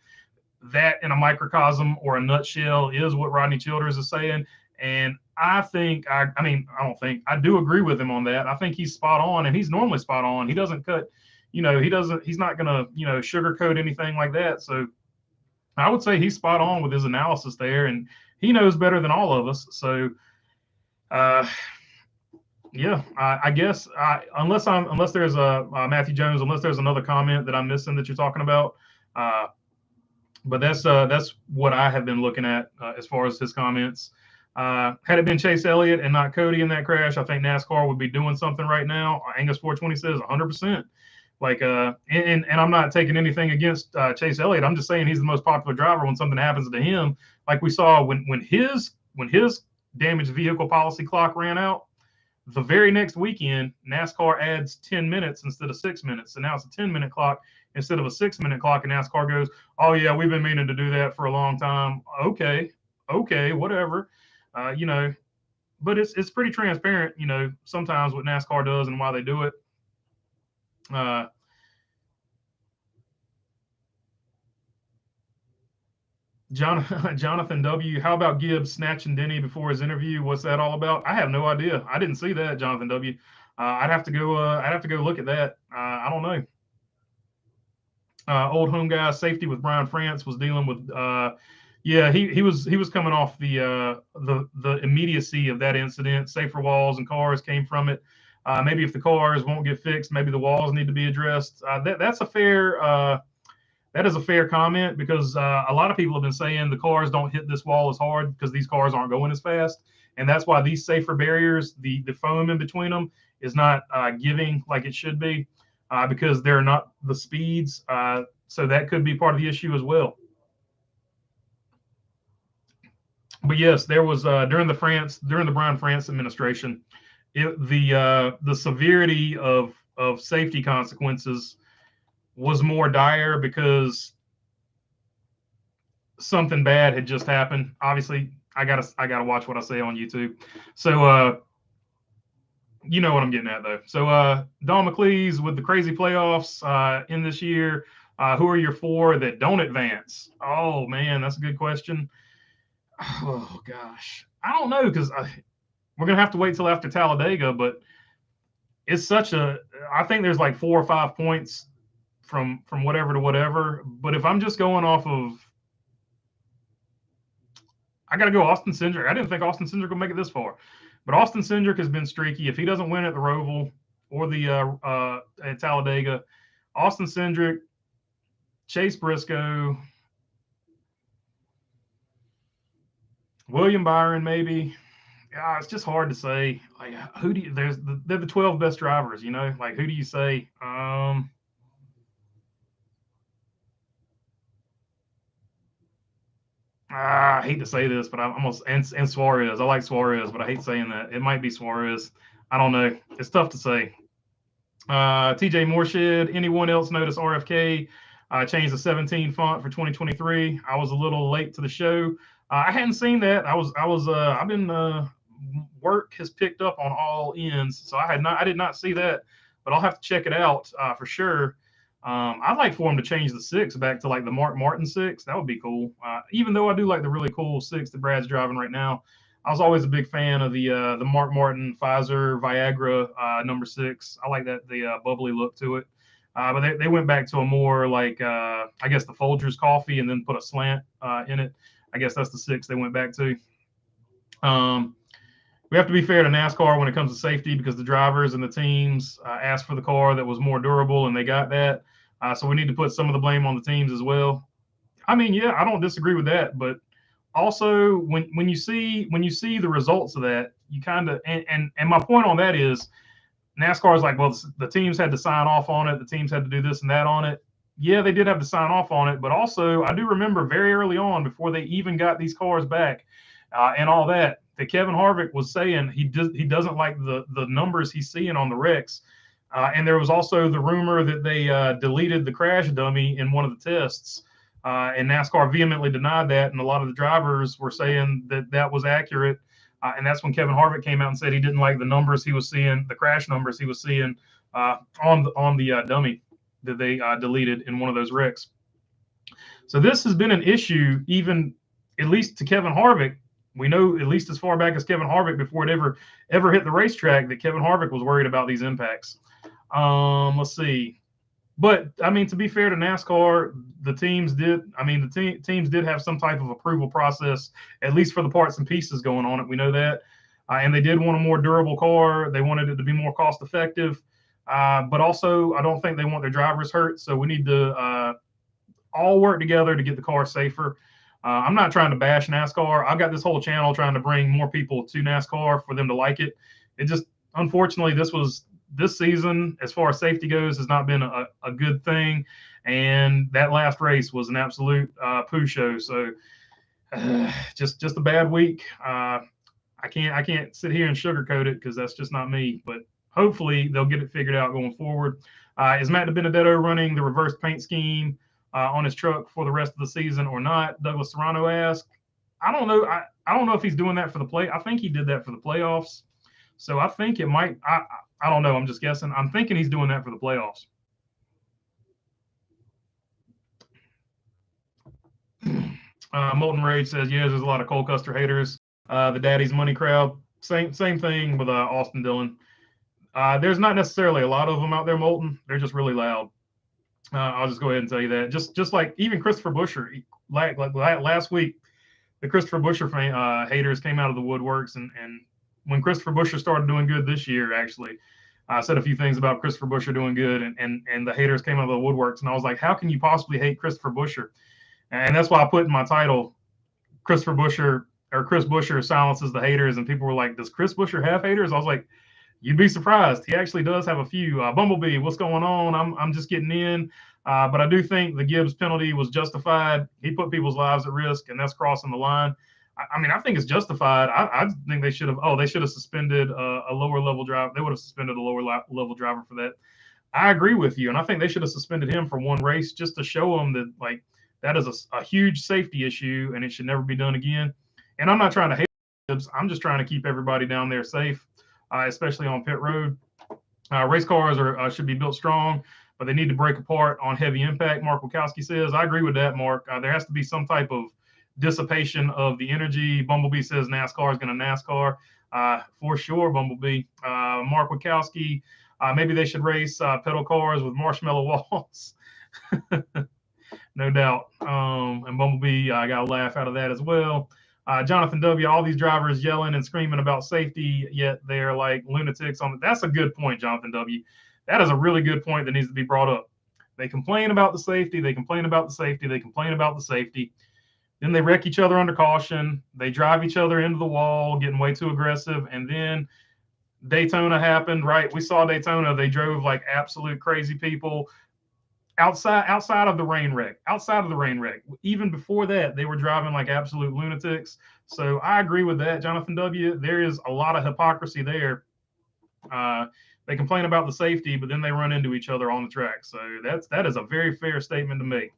That, in a microcosm or a nutshell, is what Rodney Childers is saying. And I do agree with him on that. I think he's spot on, and he's normally spot on. He doesn't cut, he's not going to, sugarcoat anything like that. So I would say he's spot on with his analysis there, and he knows better than all of us. So, yeah, I guess unless there's a Matthew Jones, unless there's another comment that I'm missing that you're talking about. But that's what I have been looking at as far as his comments. Had it been Chase Elliott and not Cody in that crash, I think NASCAR would be doing something right now. Angus 420 says 100%. Like, and I'm not taking anything against Chase Elliott. I'm just saying he's the most popular driver. When something happens to him, like we saw when his damaged vehicle policy clock ran out, the very next weekend, NASCAR adds 10 minutes instead of 6 minutes. So now it's a 10-minute clock instead of a 6-minute clock. And NASCAR goes, oh, yeah, we've been meaning to do that for a long time. Okay, whatever. But it's pretty transparent, sometimes what NASCAR does and why they do it. Jonathan W., how about Gibbs snatching Denny before his interview? What's that all about? I have no idea. I didn't see that, Jonathan W. I'd have to go look at that. I don't know. Old home guy safety with Brian France was dealing with. Yeah, he was coming off the immediacy of that incident. Safer walls and cars came from it. Maybe if the cars won't get fixed, maybe the walls need to be addressed. That's a fair. That is a fair comment, because a lot of people have been saying the cars don't hit this wall as hard because these cars aren't going as fast. And that's why these safer barriers, the foam in between them, is not giving like it should be, because they're not the speeds. So that could be part of the issue as well. But yes, there was during the Brian France administration, the severity of safety consequences was more dire because something bad had just happened. Obviously, I gotta watch what I say on YouTube. So you know what I'm getting at though. So Don McLeese with the crazy playoffs in this year. Who are your four that don't advance? Oh man, that's a good question. Oh gosh, I don't know, because we're gonna have to wait till after Talladega. But it's I think there's like 4 or 5 points from whatever to whatever. But if I'm just going off of, I got to go Austin Cindric. I didn't think Austin Cindric would make it this far, but Austin Cindric has been streaky. If he doesn't win at the Roval or the at Talladega, Austin Cindric, Chase Briscoe, William Byron, maybe. Yeah, it's just hard to say. Like, who do you? They're the 12 best drivers. Like, who do you say? I hate to say this, but I'm almost and Suarez. I like Suarez, but I hate saying that. It might be Suarez. I don't know. It's tough to say. TJ Moorshed, anyone else notice RFK changed the 17 font for 2023? I was a little late to the show. I hadn't seen that. I've been work has picked up on all ends, so I did not see that, but I'll have to check it out for sure. I'd like for him to change the 6 back to like the Mark Martin 6. That would be cool. Even though I do like the really cool 6 that Brad's driving right now, I was always a big fan of the Mark Martin Pfizer Viagra number 6. I like that the bubbly look to it. But they went back to a more like I guess the Folgers coffee and then put a slant in it. I guess that's the 6 they went back to. We have to be fair to NASCAR when it comes to safety because the drivers and the teams asked for the car that was more durable and they got that. So we need to put some of the blame on the teams as well. I mean, yeah, I don't disagree with that, but also when you see the results of that, you kind of and my point on that is NASCAR is like, well, the teams had to sign off on it, the teams had to do this and that on it. Yeah, they did have to sign off on it, but also I do remember very early on before they even got these cars back and all that Kevin Harvick was saying he doesn't like the numbers he's seeing on the wrecks. And there was also the rumor that they deleted the crash dummy in one of the tests. And NASCAR vehemently denied that. And a lot of the drivers were saying that that was accurate. And that's when Kevin Harvick came out and said he didn't like the numbers he was seeing, the crash numbers he was seeing on the dummy that they deleted in one of those wrecks. So this has been an issue, even at least to Kevin Harvick. We know at least as far back as Kevin Harvick before it ever hit the racetrack that Kevin Harvick was worried about these impacts. Let's see. But I mean, to be fair to NASCAR, the teams did. I mean, the teams did have some type of approval process, at least for the parts and pieces going on it. We know that, and they did want a more durable car. They wanted it to be more cost effective, but also I don't think they want their drivers hurt. So we need to all work together to get the car safer. I'm not trying to bash NASCAR. I've got this whole channel trying to bring more people to NASCAR for them to like it. It just, unfortunately, this season, as far as safety goes, has not been a good thing. And that last race was an absolute poo show. So just a bad week. I can't sit here and sugarcoat it because that's just not me. But hopefully they'll get it figured out going forward. Is Matt DiBenedetto running the reverse paint scheme on his truck for the rest of the season or not? Douglas Serrano asked. I don't know. I don't know if he's doing that for the play. I think he did that for the playoffs. So I think it might. I don't know. I'm just guessing. I'm thinking he's doing that for the playoffs. Molten Rage says, yeah, there's a lot of Cole Custer haters. The Daddy's Money crowd. Same thing with Austin Dillon. There's not necessarily a lot of them out there, Molten. They're just really loud. I'll just go ahead and tell you that. Just like even Christopher Buescher, like last week, the Christopher Buescher haters came out of the woodworks, and when Christopher Buescher started doing good this year, actually, I said a few things about Christopher Buescher doing good, and the haters came out of the woodworks, and I was like, how can you possibly hate Christopher Buescher? And that's why I put in my title, Chris Buescher silences the haters, and people were like, does Chris Buescher have haters? I was like, you'd be surprised. He actually does have a few. Bumblebee, what's going on? I'm just getting in. But I do think the Gibbs penalty was justified. He put people's lives at risk, and that's crossing the line. I mean, I think it's justified. I think they should have suspended a lower level driver. They would have suspended a lower level driver for that. I agree with you. And I think they should have suspended him for one race just to show him that, like, that is a huge safety issue and it should never be done again. And I'm not trying to hate Gibbs. I'm just trying to keep everybody down there safe. Especially on pit road. Race cars should be built strong, but they need to break apart on heavy impact. Mark Wachowski says, I agree with that, Mark. There has to be some type of dissipation of the energy. Bumblebee says NASCAR is going to NASCAR. For sure, Bumblebee. Mark Wachowski, maybe they should race pedal cars with marshmallow walls. No doubt. And Bumblebee, I got a laugh out of that as well. Jonathan W., all these drivers yelling and screaming about safety, yet they're like lunatics on it. That's a good point, Jonathan W. That is a really good point that needs to be brought up. They complain about the safety. They complain about the safety. They complain about the safety. Then they wreck each other under caution. They drive each other into the wall, getting way too aggressive. And then Daytona happened, right? We saw Daytona. They drove like absolute crazy people. Outside of the rain wreck, even before that, they were driving like absolute lunatics. So I agree with that, Jonathan W. There is a lot of hypocrisy there. They complain about the safety, but then they run into each other on the track. So that is a very fair statement to make.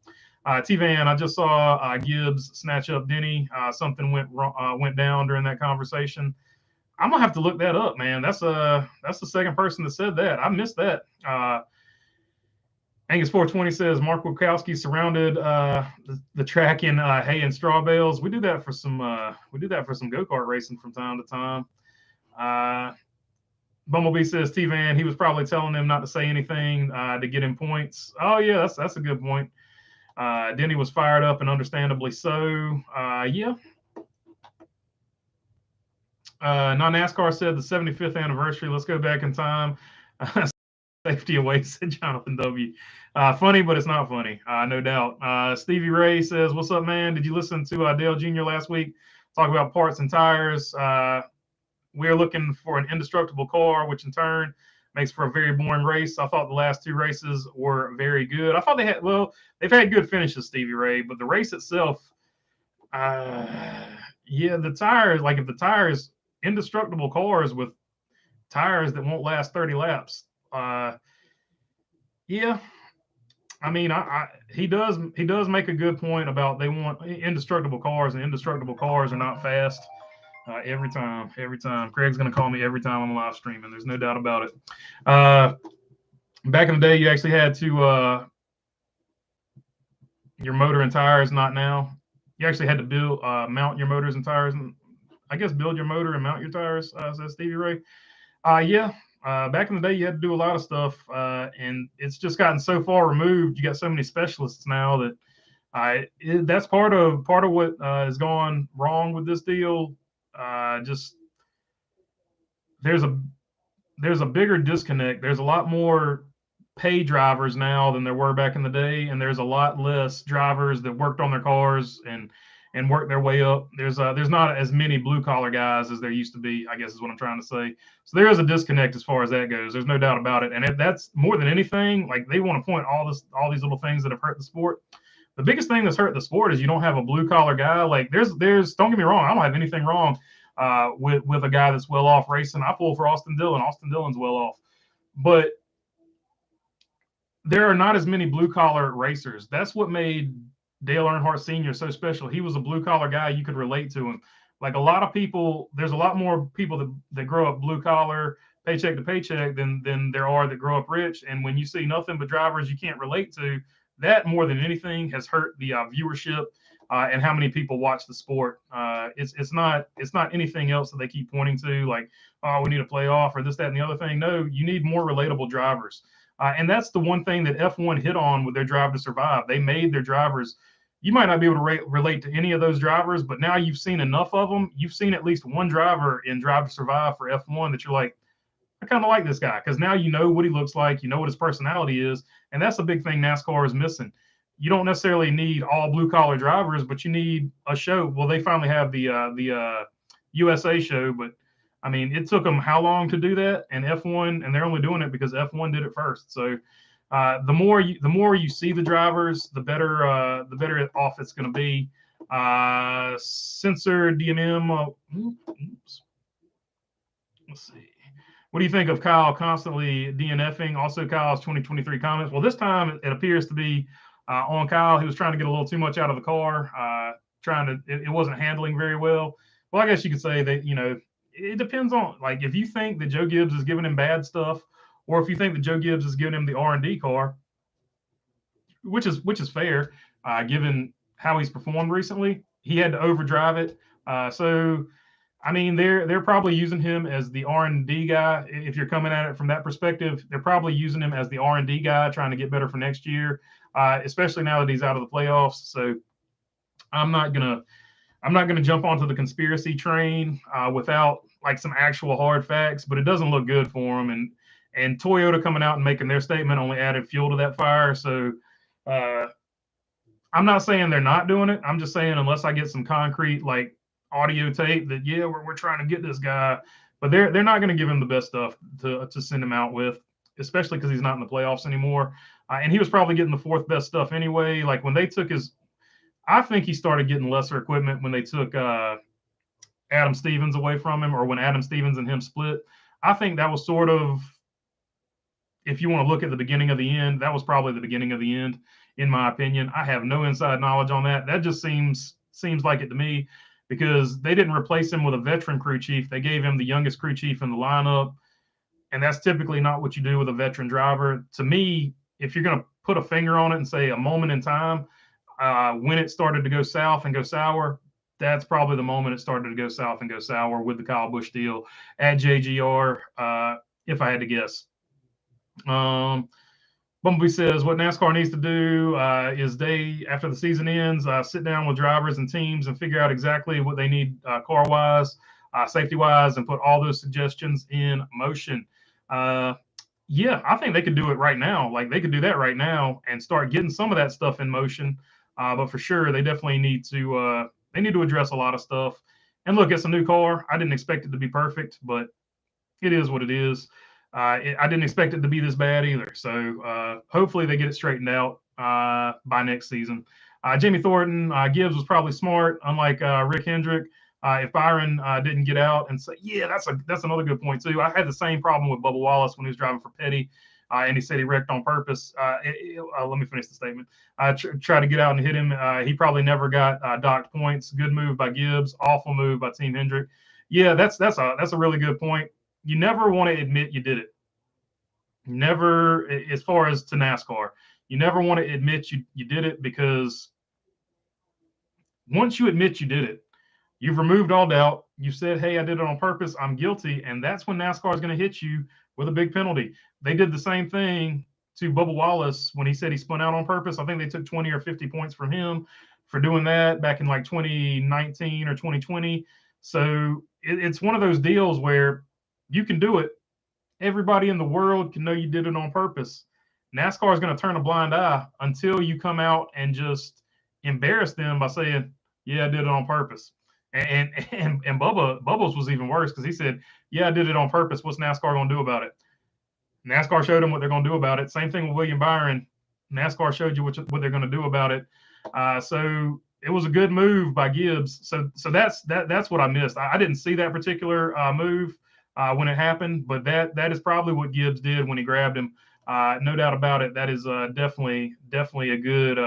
T-Van, I just saw Gibbs snatch up Denny. Something went down during that conversation. I'm gonna have to look that up, man. That's the second person that said that. I missed that. Angus 420 says Mark Wilkowski surrounded the track in hay and straw bales. We do that for some go-kart racing from time to time. Bumblebee says T-Van, he was probably telling them not to say anything to get him points. Oh yeah, that's a good point. Denny was fired up, and understandably so. Yeah. Non-NASCAR said the 75th anniversary. Let's go back in time. Safety away, said Jonathan W. Funny, but it's not funny, no doubt. Stevie Ray says, what's up, man? Did you listen to Dale Jr. last week? Talk about parts and tires. We're looking for an indestructible car, which in turn makes for a very boring race. I thought the last two races were very good. I thought they've had good finishes, Stevie Ray, but the race itself, yeah, the tires, like if the tires, indestructible cars with tires that won't last 30 laps. Yeah, I mean, he does make a good point about they want indestructible cars, and indestructible cars are not fast. Every time. Craig's going to call me every time I'm live streaming. There's no doubt about it. Back in the day, you actually had to your motor and tires, not now. You actually had to mount your motors and tires, and I guess build your motor and mount your tires, says Stevie Ray. Yeah. Back in the day, you had to do a lot of stuff, and it's just gotten so far removed. You got so many specialists now that that's part of what has gone wrong with this deal. Just there's a bigger disconnect. There's a lot more pay drivers now than there were back in the day, and there's a lot less drivers that worked on their cars and worked their way up. There's not as many blue collar guys as there used to be, I guess is what I'm trying to say. So there is a disconnect as far as that goes. There's no doubt about it. And that's more than anything, like they want to point all these little things that have hurt the sport. The biggest thing that's hurt the sport is you don't have a blue collar guy. Like there's don't get me wrong, I don't have anything wrong with a guy that's well off racing. I pull for Austin Dillon. Austin Dillon's well off. But there are not as many blue collar racers. That's what made Dale Earnhardt Sr. so special. He was a blue collar guy. You could relate to him. Like a lot of people, there's a lot more people that grow up blue collar, paycheck to paycheck than there are that grow up rich. And when you see nothing but drivers you can't relate to, that more than anything has hurt the viewership and how many people watch the sport. It's not anything else that they keep pointing to, like, oh, we need a playoff or this, that, and the other thing. No, you need more relatable drivers. And that's the one thing that F1 hit on with their Drive to Survive. They made their drivers, you might not be able to relate to any of those drivers, but now you've seen enough of them. You've seen at least one driver in Drive to Survive for F1 that you're like, I kind of like this guy, because now you know what he looks like, you know what his personality is, and that's a big thing NASCAR is missing. You don't necessarily need all blue collar drivers, but you need a show. Well, they finally have the USA show, but I mean, it took them how long to do that? And F1, and they're only doing it because F1 did it first. So the more you see the drivers, the better off it's going to be. Censor DMM. Let's see. What do you think of Kyle constantly DNFing? Also, Kyle's 2023 comments. Well, this time it appears to be on Kyle. He was trying to get a little too much out of the car. It wasn't handling very well. Well, I guess you could say that, it depends on, like, if you think that Joe Gibbs is giving him bad stuff, or if you think that Joe Gibbs is giving him the R&D car, which is fair, given how he's performed recently. He had to overdrive it. So, I mean, they're probably using him as the R&D guy. If you're coming at it from that perspective, they're probably using him as the R&D guy, trying to get better for next year, especially now that he's out of the playoffs. So I'm not gonna jump onto the conspiracy train without like some actual hard facts, but it doesn't look good for him. And Toyota coming out and making their statement only added fuel to that fire. So I'm not saying they're not doing it. I'm just saying, unless I get some concrete like audio tape that, yeah, we're trying to get this guy, but they're not going to give him the best stuff to send him out with, especially because he's not in the playoffs anymore. And he was probably getting the fourth best stuff anyway. Like when they took I think he started getting lesser equipment when they took Adam Stevens away from him, or when Adam Stevens and him split. I think that was sort of, if you want to look at the beginning of the end, that was probably the beginning of the end, in my opinion. I have no inside knowledge on that. That just seems like it to me, because they didn't replace him with a veteran crew chief. They gave him the youngest crew chief in the lineup, and that's typically not what you do with a veteran driver. To me, if you're going to put a finger on it and say a moment in time when it started to go south and go sour, that's probably the moment it started to go south and go sour with the Kyle Busch deal at JGR, if I had to guess. Bumblebee says what NASCAR needs to do is after the season ends, sit down with drivers and teams and figure out exactly what they need car-wise, safety-wise, and put all those suggestions in motion. Yeah, I think they could do it right now. Like, they could do that right now and start getting some of that stuff in motion. But for sure, they definitely need to address a lot of stuff. And look, it's a new car. I didn't expect it to be perfect, but it is what it is. I didn't expect it to be this bad either. So hopefully they get it straightened out by next season. Jamie Thornton, Gibbs was probably smart, unlike Rick Hendrick. If Byron didn't get out and say, yeah, that's another good point too. I had the same problem with Bubba Wallace when he was driving for Petty, and he said he wrecked on purpose. Let me finish the statement. Tried to get out and hit him. He probably never got docked points. Good move by Gibbs. Awful move by Team Hendrick. Yeah, that's a really good point. You never want to admit you did it. Never, as far as to NASCAR, you never want to admit you did it, because once you admit you did it, you've removed all doubt. You said, hey, I did it on purpose. I'm guilty. And that's when NASCAR is going to hit you with a big penalty. They did the same thing to Bubba Wallace when he said he spun out on purpose. I think they took 20 or 50 points from him for doing that back in like 2019 or 2020. So it's one of those deals where you can do it. Everybody in the world can know you did it on purpose. NASCAR is going to turn a blind eye until you come out and just embarrass them by saying, yeah, I did it on purpose. And Bubba's was even worse, because he said, yeah, I did it on purpose. What's NASCAR going to do about it? NASCAR showed him what they're going to do about it. Same thing with William Byron. NASCAR showed you what they're going to do about it. So it was a good move by Gibbs. So that's what I missed. I didn't see that particular move when it happened, but that is probably what Gibbs did when he grabbed him. No doubt about it. That is definitely a good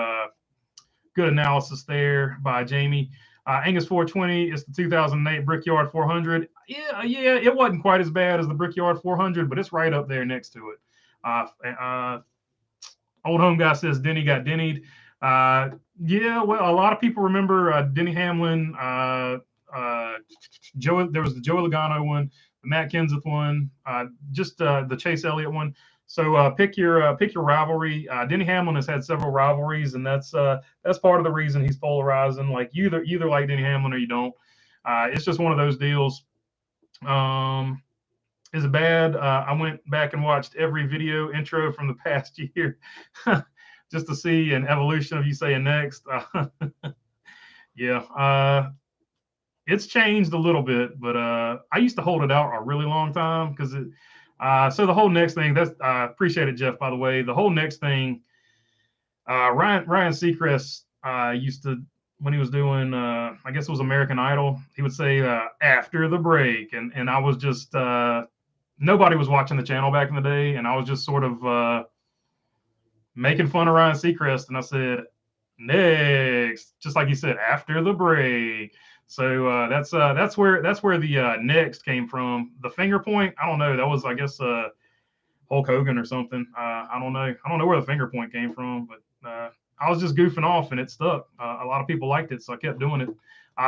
analysis there by Jamie. Angus 420 is the 2008 Brickyard 400. Yeah, it wasn't quite as bad as the Brickyard 400, but it's right up there next to it. Old Home Guy says Denny got Denny'd. Yeah, well, a lot of people remember Denny Hamlin. There was the Joey Logano one, the Matt Kenseth one, just the Chase Elliott one. So pick your rivalry. Denny Hamlin has had several rivalries, and that's part of the reason he's polarizing. Like, you either like Denny Hamlin or you don't. It's just one of those deals. Is it bad? I went back and watched every video intro from the past year just to see an evolution of you saying next. Yeah. It's changed a little bit, but I used to hold it out a really long time, because so the whole next thing, that's appreciate it, Jeff, by the way. The whole next thing, Ryan Seacrest used to, when he was doing I guess it was American Idol, he would say after the break, and I was just nobody was watching the channel back in the day, and I was just sort of making fun of Ryan Seacrest, and I said next, just like he said, after the break. So that's where the next came from. The finger point, I don't know. That was, I guess, Hulk Hogan or something. I don't know where the finger point came from, but I was just goofing off, and it stuck. A lot of people liked it, so I kept doing it.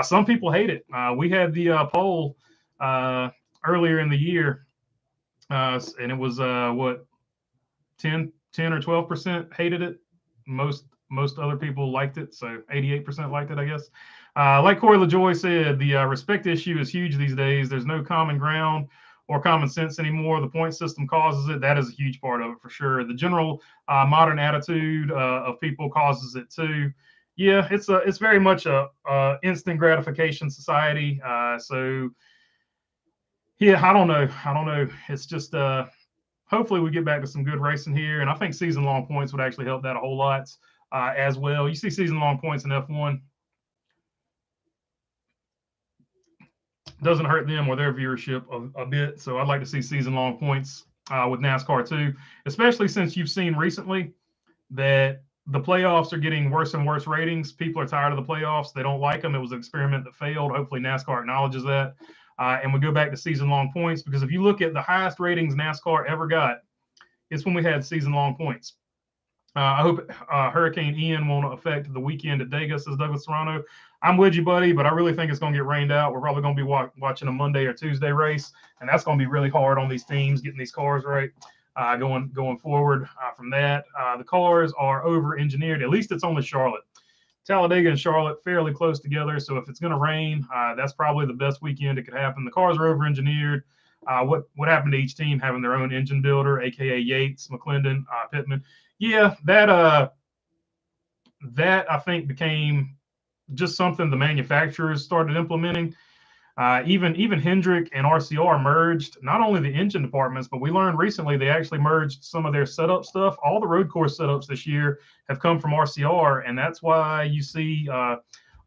Some people hate it. We had the poll earlier in the year, and it was what, 10 or 12% hated it. Most other people liked it, so 88% liked it, I guess. Like Corey LaJoy said, the respect issue is huge these days. There's no common ground or common sense anymore. The point system causes it. That is a huge part of it, for sure. The general modern attitude of people causes it too. Yeah, it's very much a instant gratification society. So yeah, I don't know. It's just hopefully we get back to some good racing here, and I think season-long points would actually help that a whole lot as well. You see season-long points in F1. Doesn't hurt them or their viewership a bit. So I'd like to see season-long points with NASCAR too, especially since you've seen recently that the playoffs are getting worse and worse ratings. People are tired of the playoffs. They don't like them. It was an experiment that failed. Hopefully NASCAR acknowledges that. And we go back to season-long points, because if you look at the highest ratings NASCAR ever got, it's when we had season-long points. I hope Hurricane Ian won't affect the weekend at Dega, says Douglas Serrano. I'm with you, buddy, but I really think it's going to get rained out. We're probably going to be watching a Monday or Tuesday race, and that's going to be really hard on these teams getting these cars right. Going forward from that, the cars are over-engineered. At least it's only Charlotte. Talladega and Charlotte fairly close together, so if it's going to rain, that's probably the best weekend it could happen. The cars are over-engineered. What happened to each team having their own engine builder, aka Yates, McClendon, Pittman? Yeah, that I think became just something the manufacturers started implementing. Even Hendrick and RCR merged not only the engine departments, but we learned recently they actually merged some of their setup stuff. All the road course setups this year have come from RCR, and that's why you see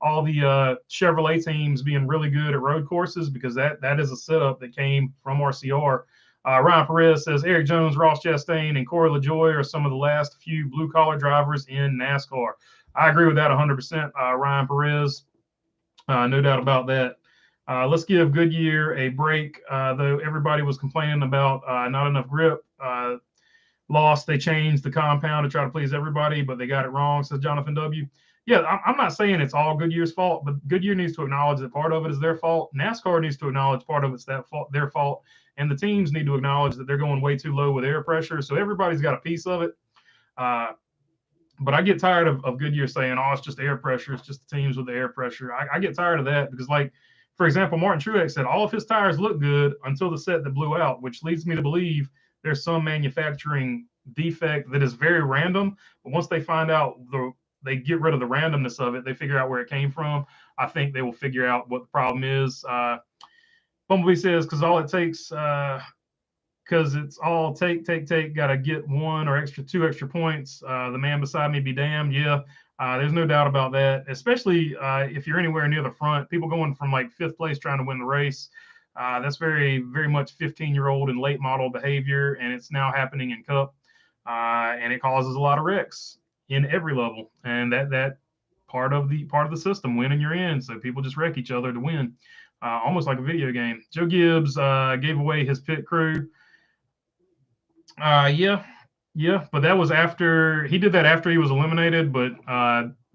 all the Chevrolet teams being really good at road courses, because that is a setup that came from RCR. Ryan Perez says Eric Jones, Ross Chastain, and Corey LaJoie are some of the last few blue-collar drivers in NASCAR. I agree with that 100%, Ryan Perez. No doubt about that. Let's give Goodyear a break, though everybody was complaining about not enough grip loss. They changed the compound to try to please everybody, but they got it wrong, says Jonathan W. Yeah, I'm not saying it's all Goodyear's fault, but Goodyear needs to acknowledge that part of it is their fault. NASCAR needs to acknowledge part of it's their fault, and the teams need to acknowledge that they're going way too low with air pressure. So everybody's got a piece of it. But I get tired of Goodyear saying, "Oh, it's just air pressure. It's just the teams with the air pressure." I get tired of that, because, like, for example, Martin Truex said all of his tires look good until the set that blew out, which leads me to believe there's some manufacturing defect that is very random. But once they find out they get rid of the randomness of it, they figure out where it came from. I think they will figure out what the problem is. Bumblebee says, because all it takes, because it's all take, got to get one or two extra points. The man beside me be damned. Yeah, there's no doubt about that, especially if you're anywhere near the front. People going from like 5th place trying to win the race. That's very, very much 15-year-old and late model behavior, and it's now happening in Cup, and it causes a lot of wrecks in every level, and that part of the system. Winning you're in, so people just wreck each other to win, almost like a video game. Joe Gibbs gave away his pit crew. Yeah, but that was after he did that, after he was eliminated. But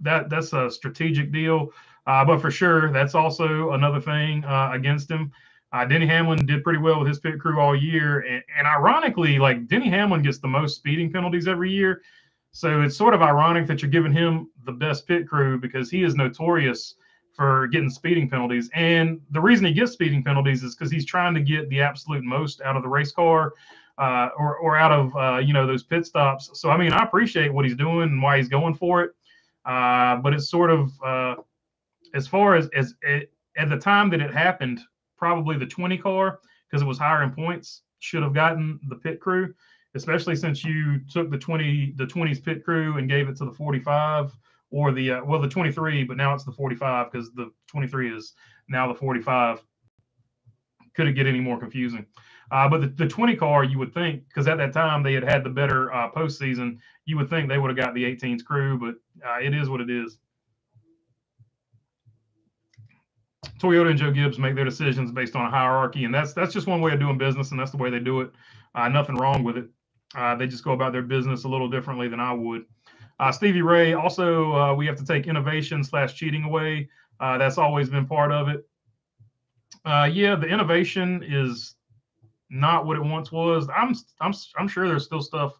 that's a strategic deal. But for sure, that's also another thing against him. Denny Hamlin did pretty well with his pit crew all year, and ironically, like, Denny Hamlin gets the most speeding penalties every year. So it's sort of ironic that you're giving him the best pit crew, because he is notorious for getting speeding penalties. And the reason he gets speeding penalties is because he's trying to get the absolute most out of the race car, or out of those pit stops. So I mean, I appreciate what he's doing and why he's going for it. But it's sort of as far as at the time that it happened, probably the 20 car, because it was higher in points, should have gotten the pit crew, especially since you took the 20's pit crew and gave it to the 45, or the 23, but now it's the 45, because the 23 is now the 45. Couldn't get any more confusing. But the 20 car, you would think, because at that time they had the better postseason, you would think they would have got the 18's crew, but it is what it is. Toyota and Joe Gibbs make their decisions based on a hierarchy, and that's just one way of doing business, and that's the way they do it. Nothing wrong with it. They just go about their business a little differently than I would. Stevie Ray, also, we have to take innovation / cheating away. That's always been part of it. Yeah, the innovation is not what it once was. I'm sure there's still stuff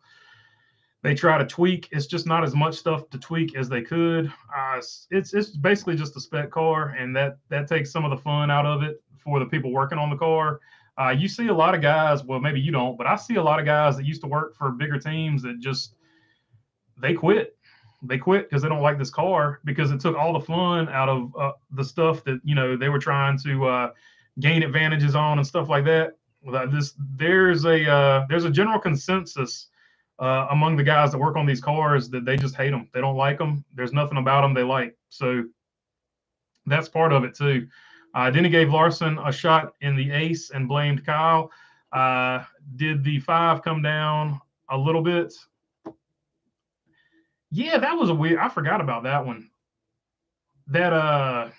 they try to tweak. It's just not as much stuff to tweak as they could. It's basically just a spec car, and that takes some of the fun out of it for the people working on the car. You see a lot of guys, well, maybe you don't, but I see a lot of guys that used to work for bigger teams that just, they quit. They quit because they don't like this car, because it took all the fun out of the stuff that, they were trying to gain advantages on and stuff like that. There's a general consensus among the guys that work on these cars that they just hate them. They don't like them. There's nothing about them they like. So that's part of it too. Denny gave Larson a shot in the ace and blamed Kyle. Did the 5 come down a little bit? Yeah, that was a weird. I forgot about that one. That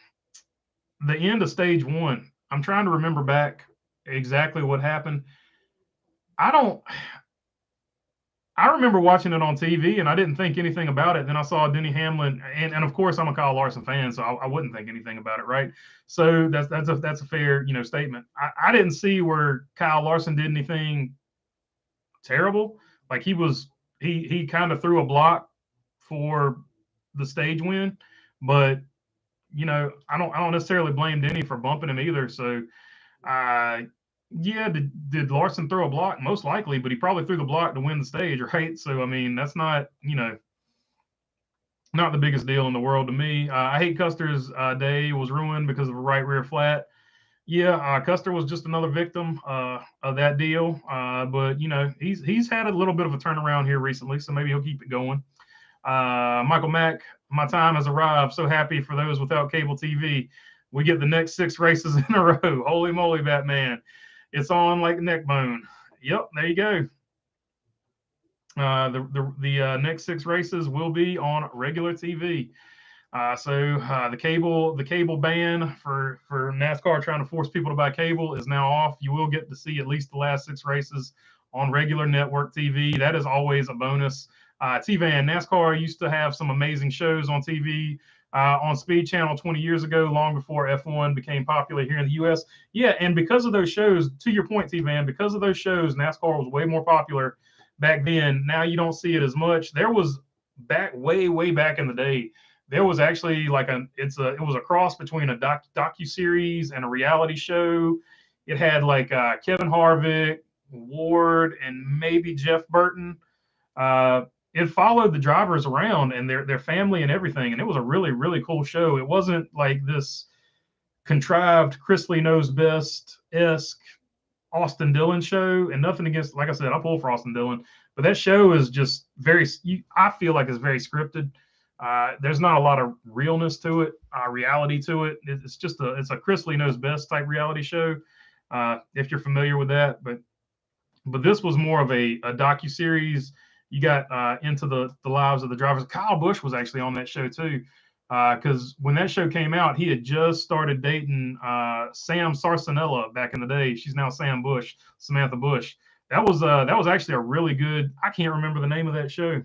the end of stage 1. I'm trying to remember back exactly what happened. I remember watching it on TV and I didn't think anything about it. Then I saw Denny Hamlin, and of course I'm a Kyle Larson fan, so I wouldn't think anything about it, right? So that's a fair statement. I didn't see where Kyle Larson did anything terrible. Like he kind of threw a block for the stage win, but I don't necessarily blame Denny for bumping him either. So yeah, did Larson throw a block? Most likely, but he probably threw the block to win the stage, right? So I mean, that's not not the biggest deal in the world to me. I hate Custer's day was ruined because of a right rear flat. Yeah, Custer was just another victim of that deal. But he's had a little bit of a turnaround here recently, so maybe he'll keep it going. Michael Mack, my time has arrived. So happy for those without cable TV. We get the next 6 races in a row. Holy moly, Batman. It's on like neck bone. Yep, there you go. The next 6 races will be on regular TV. So the cable ban for NASCAR trying to force people to buy cable is now off. You will get to see at least the last 6 races on regular network TV. That is always a bonus. T-Van, NASCAR used to have some amazing shows on TV on Speed Channel 20 years ago, long before F1 became popular here in the U.S. Yeah, and because of those shows, to your point, T-Van, because of those shows, NASCAR was way more popular back then. Now you don't see it as much. There was way back in the day. There was actually like it was a cross between a docu-series and a reality show. It had like Kevin Harvick, Ward, and maybe Jeff Burton. It followed the drivers around and their family and everything, and it was a really cool show. It wasn't like this contrived Chris Lee Knows Best-esque Austin Dillon show, and nothing against, like I said, I pull for Austin Dillon, but that show is just I feel like it's very scripted. There's not a lot of realness to it, reality to it. It's just it's a Chris Lee Knows Best type reality show, if you're familiar with that. But this was more of a docu-series. You got into the lives of the drivers. Kyle Busch was actually on that show too, because when that show came out, he had just started dating Sam Sarsanella back in the day. She's now Samantha Busch. That was actually a really good. I can't remember the name of that show.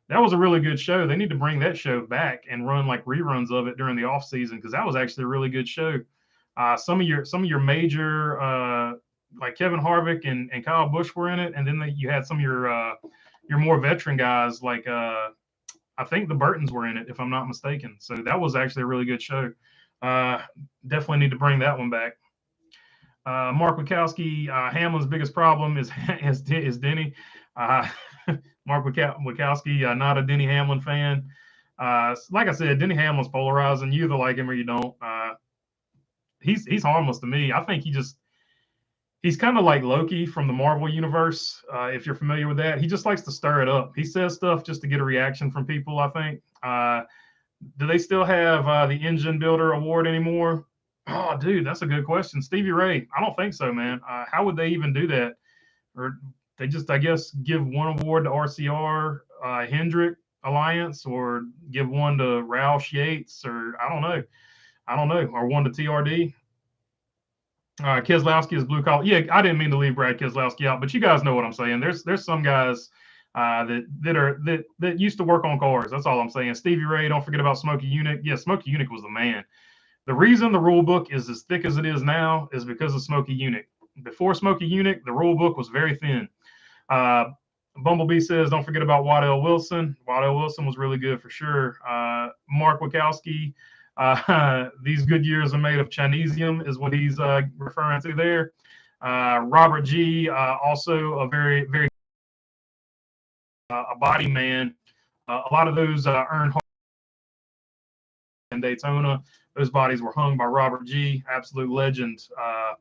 That was a really good show. They need to bring that show back and run like reruns of it during the off season, because that was actually a really good show. Some of your major like Kevin Harvick and Kyle Busch were in it, and then you had some of your more veteran guys like I think the Burtons were in it, if I'm not mistaken. So that was actually a really good show. Definitely need to bring that one back. Mark Wachowski, Hamlin's biggest problem is Denny. Mark Wachowski, not a Denny Hamlin fan. Like I said, Denny Hamlin's polarizing. You either like him or you don't. He's harmless to me. I think he's kind of like Loki from the Marvel universe. If you're familiar with that, he just likes to stir it up. He says stuff just to get a reaction from people, I think. Do they still have the Engine Builder Award anymore? Oh, dude, that's a good question. Stevie Ray, I don't think so, man. How would they even do that? Or they just, I guess, give one award to RCR Hendrick Alliance, or give one to Roush Yates, or I don't know, or one to TRD. Keselowski is blue collar. Yeah, I didn't mean to leave Brad Keselowski out, but you guys know what I'm saying. There's some guys that used to work on cars. That's all I'm saying. Stevie Ray, don't forget about Smokey Yunick. Yeah, Smokey Yunick was the man. The reason the rule book is as thick as it is now is because of Smokey Yunick. Before Smokey Yunick, the rule book was very thin. Bumblebee says, don't forget about Waddell Wilson. Waddell Wilson was really good for sure. Mark Wachowski, these Goodyears are made of Chinesium is what he's referring to there. Robert G, also a very a body man. A lot of those Earnhardt in Daytona, those bodies were hung by Robert G, absolute legend. I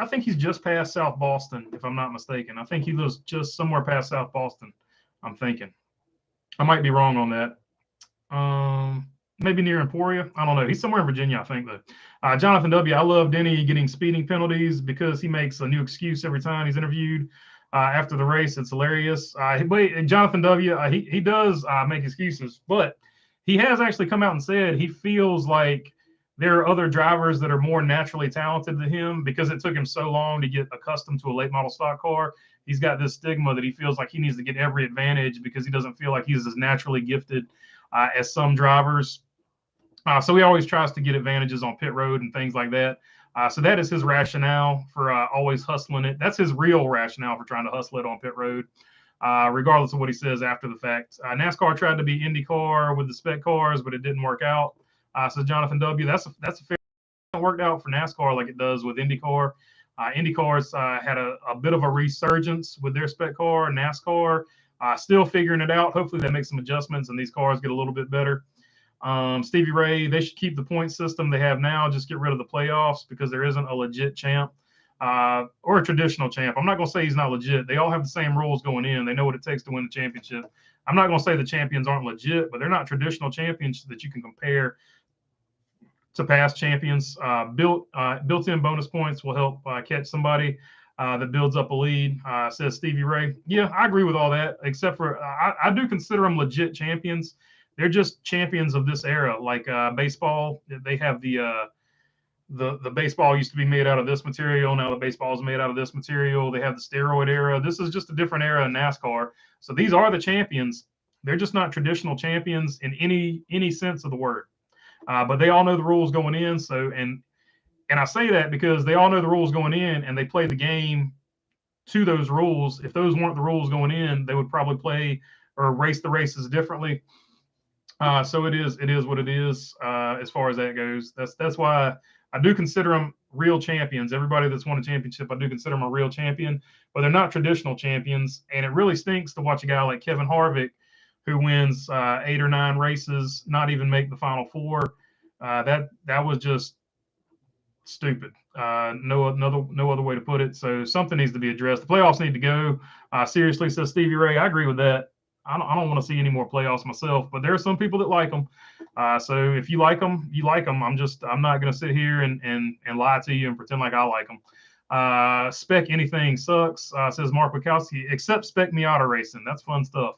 think he's just past South Boston, if I'm not mistaken. I think he lives just somewhere past South Boston, I'm thinking. I might be wrong on that. maybe near Emporia. I don't know. He's somewhere in Virginia, I think, though. Jonathan W., I love Denny getting speeding penalties because he makes a new excuse every time he's interviewed after the race. It's hilarious. Jonathan W., he does make excuses, but he has actually come out and said he feels like there are other drivers that are more naturally talented than him because it took him so long to get accustomed to a late model stock car. He's got this stigma that he feels like he needs to get every advantage because he doesn't feel like he's as naturally gifted as some drivers. So he always tries to get advantages on pit road and things like that. So that is his rationale for always hustling it. That's his real rationale for trying to hustle it on pit road, regardless of what he says after the fact. NASCAR tried to be IndyCar with the spec cars, but it didn't work out. So Jonathan W., that's a fair. It worked out for NASCAR like it does with IndyCar. IndyCar's had a bit of a resurgence with their spec car. NASCAR still figuring it out. Hopefully they make some adjustments and these cars get a little bit better. Stevie Ray, they should keep the point system they have now. Just get rid of the playoffs because there isn't a legit champ or a traditional champ. I'm not going to say he's not legit. They all have the same rules going in. They know what it takes to win the championship. I'm not going to say the champions aren't legit, but they're not traditional champions that you can compare to past champions. Built-in bonus points will help catch somebody that builds up a lead, says Stevie Ray. Yeah, I agree with all that, except for I do consider them legit champions. They're just champions of this era. Like baseball, they have the baseball used to be made out of this material. Now the baseball is made out of this material. They have the steroid era. This is just a different era in NASCAR. So these are the champions. They're just not traditional champions in any sense of the word. But they all know the rules going in. So and I say that because they all know the rules going in and they play the game to those rules. If those weren't the rules going in, they would probably play or race the races differently. So it is what it is as far as that goes. That's why I do consider them real champions. Everybody that's won a championship, I do consider them a real champion, but they're not traditional champions. And it really stinks to watch a guy like Kevin Harvick, who wins 8 or 9 races, not even make the final 4. That was just stupid. No other way to put it. So something needs to be addressed. The playoffs need to go. Seriously, says Stevie Ray. I agree with that. I don't want to see any more playoffs myself, but there are some people that like them. So if you like them, you like them. I'm not going to sit here and lie to you and pretend like I like them. Spec anything sucks, says Mark Wachowski, except Spec Miata racing. That's fun stuff.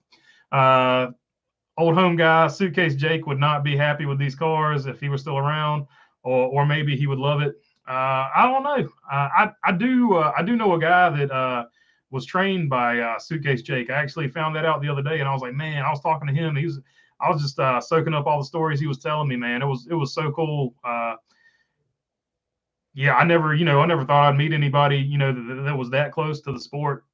Old home guy, Suitcase Jake would not be happy with these cars if he were still around, or maybe he would love it. I don't know. I do know a guy that was trained by Suitcase Jake. I actually found that out the other day, and I was like, man, I was talking to him. I was just soaking up all the stories he was telling me, man. It was so cool. Yeah, I never thought I'd meet anybody, that was that close to the sport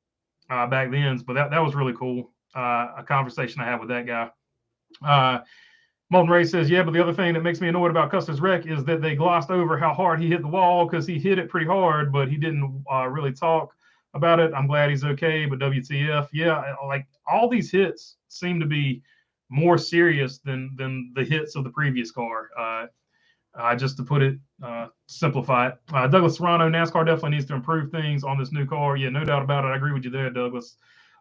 back then. But that was really cool. A conversation I had with that guy. Molten Ray says, yeah, but the other thing that makes me annoyed about Custer's wreck is that they glossed over how hard he hit the wall because he hit it pretty hard, but he didn't really talk about it. I'm glad he's okay, but WTF? Yeah, like all these hits seem to be more serious than the hits of the previous car. Just to put it, simplify it. Douglas Serrano, NASCAR definitely needs to improve things on this new car. Yeah, no doubt about it. I agree with you there, Douglas.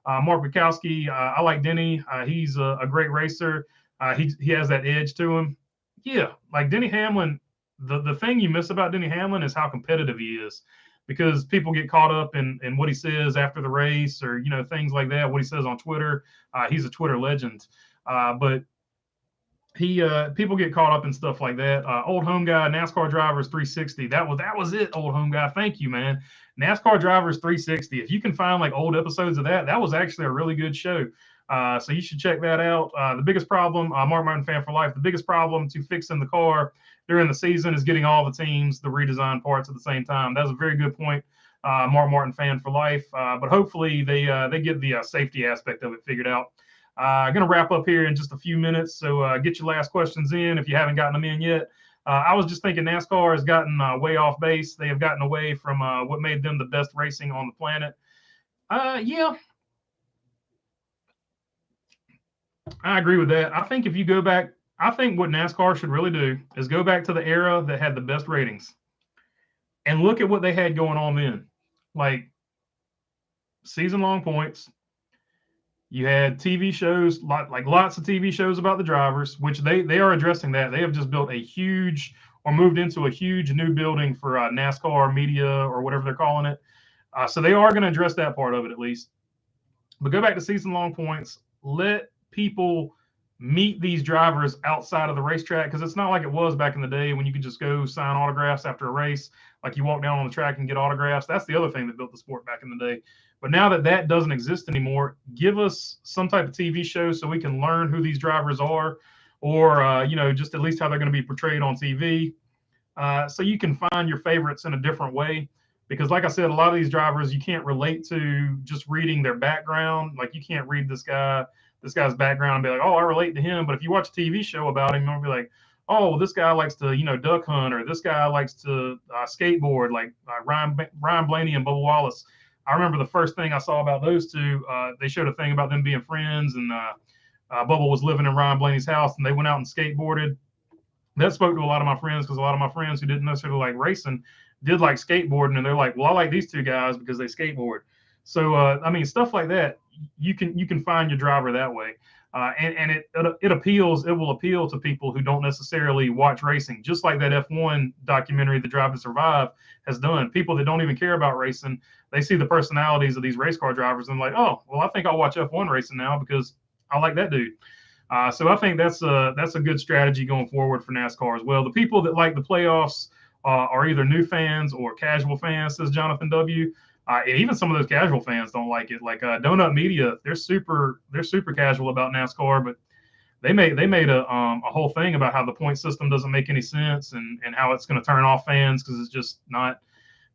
Mark Bukowski, I like Denny. He's a great racer. He has that edge to him. Yeah, like Denny Hamlin, the thing you miss about Denny Hamlin is how competitive he is, because people get caught up in what he says after the race or, things like that, what he says on Twitter. He's a Twitter legend. But people get caught up in stuff like that. Old home guy, NASCAR drivers 360. That was it, old home guy. Thank you, man. NASCAR drivers 360. If you can find like old episodes of that was actually a really good show. So you should check that out. The biggest problem, Mark Martin fan for life, the biggest problem to fixing the car during the season is getting all the teams the redesigned parts at the same time. That's a very good point, Mark Martin fan for life. But hopefully they get the safety aspect of it figured out. I'm going to wrap up here in just a few minutes. So get your last questions in if you haven't gotten them in yet. I was just thinking NASCAR has gotten way off base. They have gotten away from what made them the best racing on the planet. Yeah, I agree with that. I think if you go back, I think what NASCAR should really do is go back to the era that had the best ratings and look at what they had going on then. Like season-long points, You had TV shows, like lots of TV shows about the drivers, which they are addressing that. They have just built a huge, or moved into a huge new building for NASCAR media or whatever they're calling it. So they are going to address that part of it at least. But go back to season-long points. Let people meet these drivers outside of the racetrack, because it's not like it was back in the day when you could just go sign autographs after a race. Like you walk down on the track and get autographs. That's the other thing that built the sport back in the day. But now that that doesn't exist anymore, give us some type of TV show so we can learn who these drivers are, or just at least how they're going to be portrayed on TV, so you can find your favorites in a different way. Because like I said, a lot of these drivers you can't relate to just reading their background. Like you can't read this guy's background and be like, oh, I relate to him. But if you watch a TV show about him, you'll be like, oh, this guy likes to, duck hunt, or this guy likes to skateboard, like Ryan Blaney and Bubba Wallace. I remember the first thing I saw about those two, they showed a thing about them being friends, and Bubba was living in Ryan Blaney's house, and they went out and skateboarded. That spoke to a lot of my friends, because a lot of my friends who didn't necessarily like racing did like skateboarding, and they're like, well, I like these two guys because they skateboard. So stuff like that, you can find your driver that way, and it appeals. It will appeal to people who don't necessarily watch racing, just like that F1 documentary, The Drive to Survive, has done. People that don't even care about racing, they see the personalities of these race car drivers and like, oh, well, I think I'll watch F1 racing now because I like that dude. So I think that's a good strategy going forward for NASCAR as well. The people that like the playoffs are either new fans or casual fans, says Jonathan W. And even some of those casual fans don't like it. Like Donut Media, they're super casual about NASCAR, but they made a whole thing about how the point system doesn't make any sense, and how it's going to turn off fans because it's just not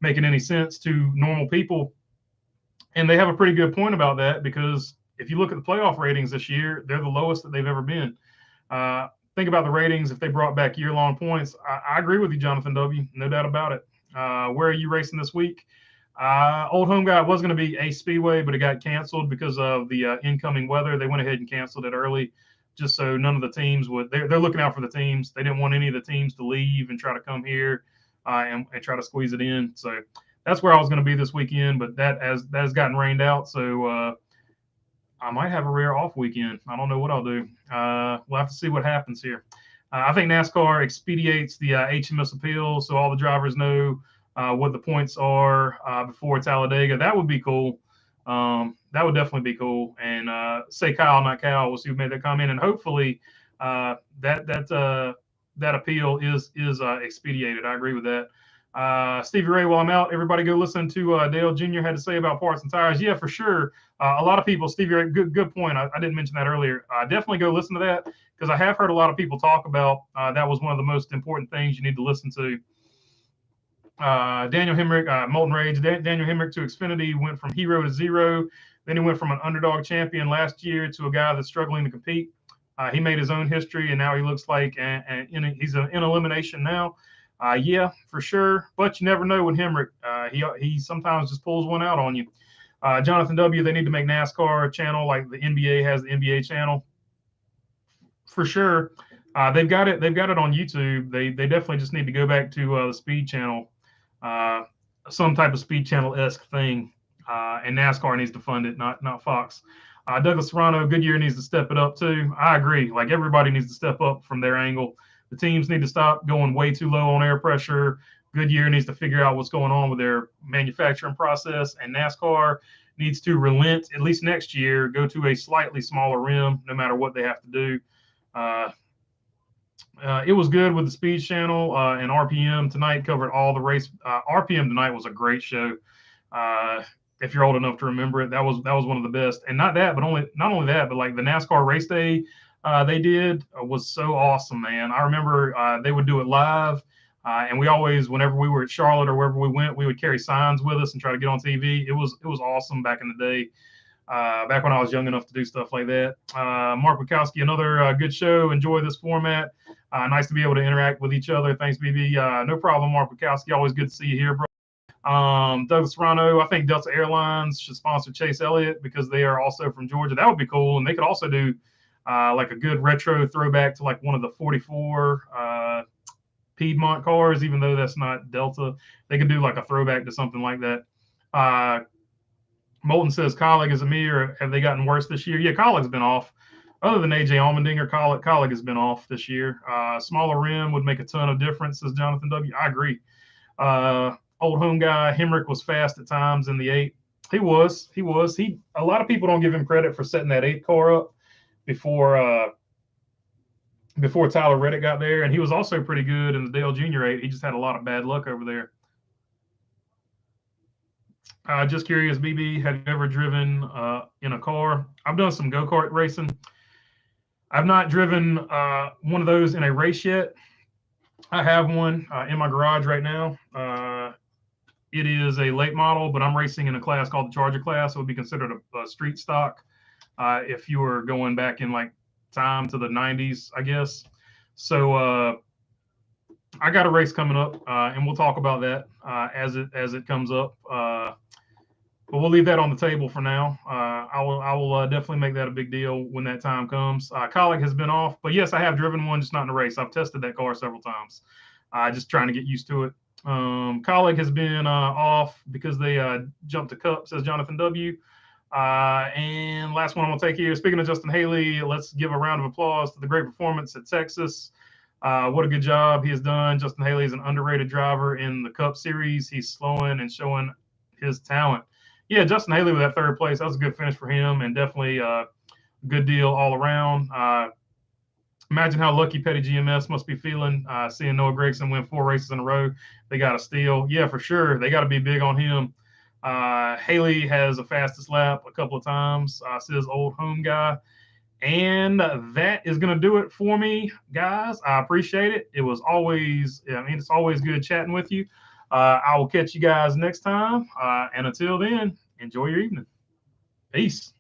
making any sense to normal people. And they have a pretty good point about that, because if you look at the playoff ratings this year, they're the lowest that they've ever been. Think about the ratings if they brought back year-long points. I agree with you, Jonathan W., no doubt about it. Where are you racing this week? Old Home Guy was going to be a Speedway, but it got canceled because of the incoming weather. They went ahead and canceled it early, just so none of the teams would. They're looking out for the teams. They didn't want any of the teams to leave and try to come here and try to squeeze it in. So that's where I was going to be this weekend, but that has gotten rained out. So I might have a rare off weekend. I don't know what I'll do. We'll have to see what happens here. I think NASCAR expedites the HMS appeal, so all the drivers know what the points are before Talladega. That would be cool. That would definitely be cool. And say Kyle, not Cal. We'll see who made that comment. And hopefully that appeal is expedited. I agree with that. Stevie Ray, while I'm out, everybody go listen to Dale Jr. had to say about parts and tires. Yeah, for sure. A lot of people, Stevie Ray, good point. I didn't mention that earlier. Definitely go listen to that, because I have heard a lot of people talk about that was one of the most important things you need to listen to. Daniel Hemrick, Molten Rage. Daniel Hemrick to Xfinity went from hero to zero. Then he went from an underdog champion last year to a guy that's struggling to compete. He made his own history, and now he looks like he's in elimination now. Yeah, for sure. But you never know with Hemrick. He sometimes just pulls one out on you. Jonathan W., they need to make NASCAR a channel like the NBA has the NBA channel. For sure. They've got it on YouTube. They definitely just need to go back to the Speed Channel, some type of Speed Channel-esque thing. And NASCAR needs to fund it, not Fox. Douglas Serrano, Goodyear needs to step it up too. I agree. Like everybody needs to step up from their angle. The teams need to stop going way too low on air pressure. Goodyear needs to figure out what's going on with their manufacturing process, and NASCAR needs to relent, at least next year, go to a slightly smaller rim, no matter what they have to do. It was good with the Speed Channel, and RPM tonight covered all the race. RPM tonight was a great show. If you're old enough to remember it, that was one of the best. And not only that, but like the NASCAR race day they did was so awesome, man. I remember they would do it live, and we always, whenever we were at Charlotte or wherever we went, we would carry signs with us and try to get on TV. It was awesome back in the day, back when I was young enough to do stuff like that. Mark Wachowski, another good show. Enjoy this format. Nice to be able to interact with each other. Thanks, BB. No problem, Mark Wachowski. Always good to see you here, bro. Douglas Serrano, I think Delta Airlines should sponsor Chase Elliott because they are also from Georgia. That would be cool. And they could also do like a good retro throwback to like one of the 44 Piedmont cars, even though that's not Delta. They could do like a throwback to something like that. Moulton says Colleague is a me, or have they gotten worse this year? Yeah, Colleague's been off. Other than AJ Allmendinger, Colleague has been off this year. Smaller rim would make a ton of difference, says Jonathan W. I agree. Old home guy, Hemrick was fast at times in the 8. He was. A lot of people don't give him credit for setting that 8 car up before Tyler Reddick got there, and he was also pretty good in the Dale Jr. 8. He just had a lot of bad luck over there. Just curious, BB, have you ever driven in a car? I've done some go-kart racing. I've not driven one of those in a race yet. I have one in my garage right now. It is a late model, but I'm racing in a class called the Charger class. It would be considered a street stock if you were going back in like time to the 90s, I guess. So I got a race coming up, and we'll talk about that as it comes up. But we'll leave that on the table for now. I will definitely make that a big deal when that time comes. Colleague has been off, but yes, I have driven one, just not in a race. I've tested that car several times, just trying to get used to it. Colleague has been off because they jumped a cup, says Jonathan W. And last one I'm going to take here. Speaking of Justin Haley, let's give a round of applause to the great performance at Texas. What a good job he has done. Justin Haley is an underrated driver in the Cup Series. He's slowing and showing his talent. Yeah, Justin Haley with that 3rd place. That was a good finish for him, and definitely a good deal all around. Imagine how lucky Petty GMS must be feeling seeing Noah Gragson win 4 races in a row. They got a steal. Yeah, for sure. They got to be big on him. Haley has a fastest lap a couple of times, says old home guy. And that is going to do it for me, guys. I appreciate it. It was always, it's always good chatting with you. I will catch you guys next time. And until then, enjoy your evening. Peace.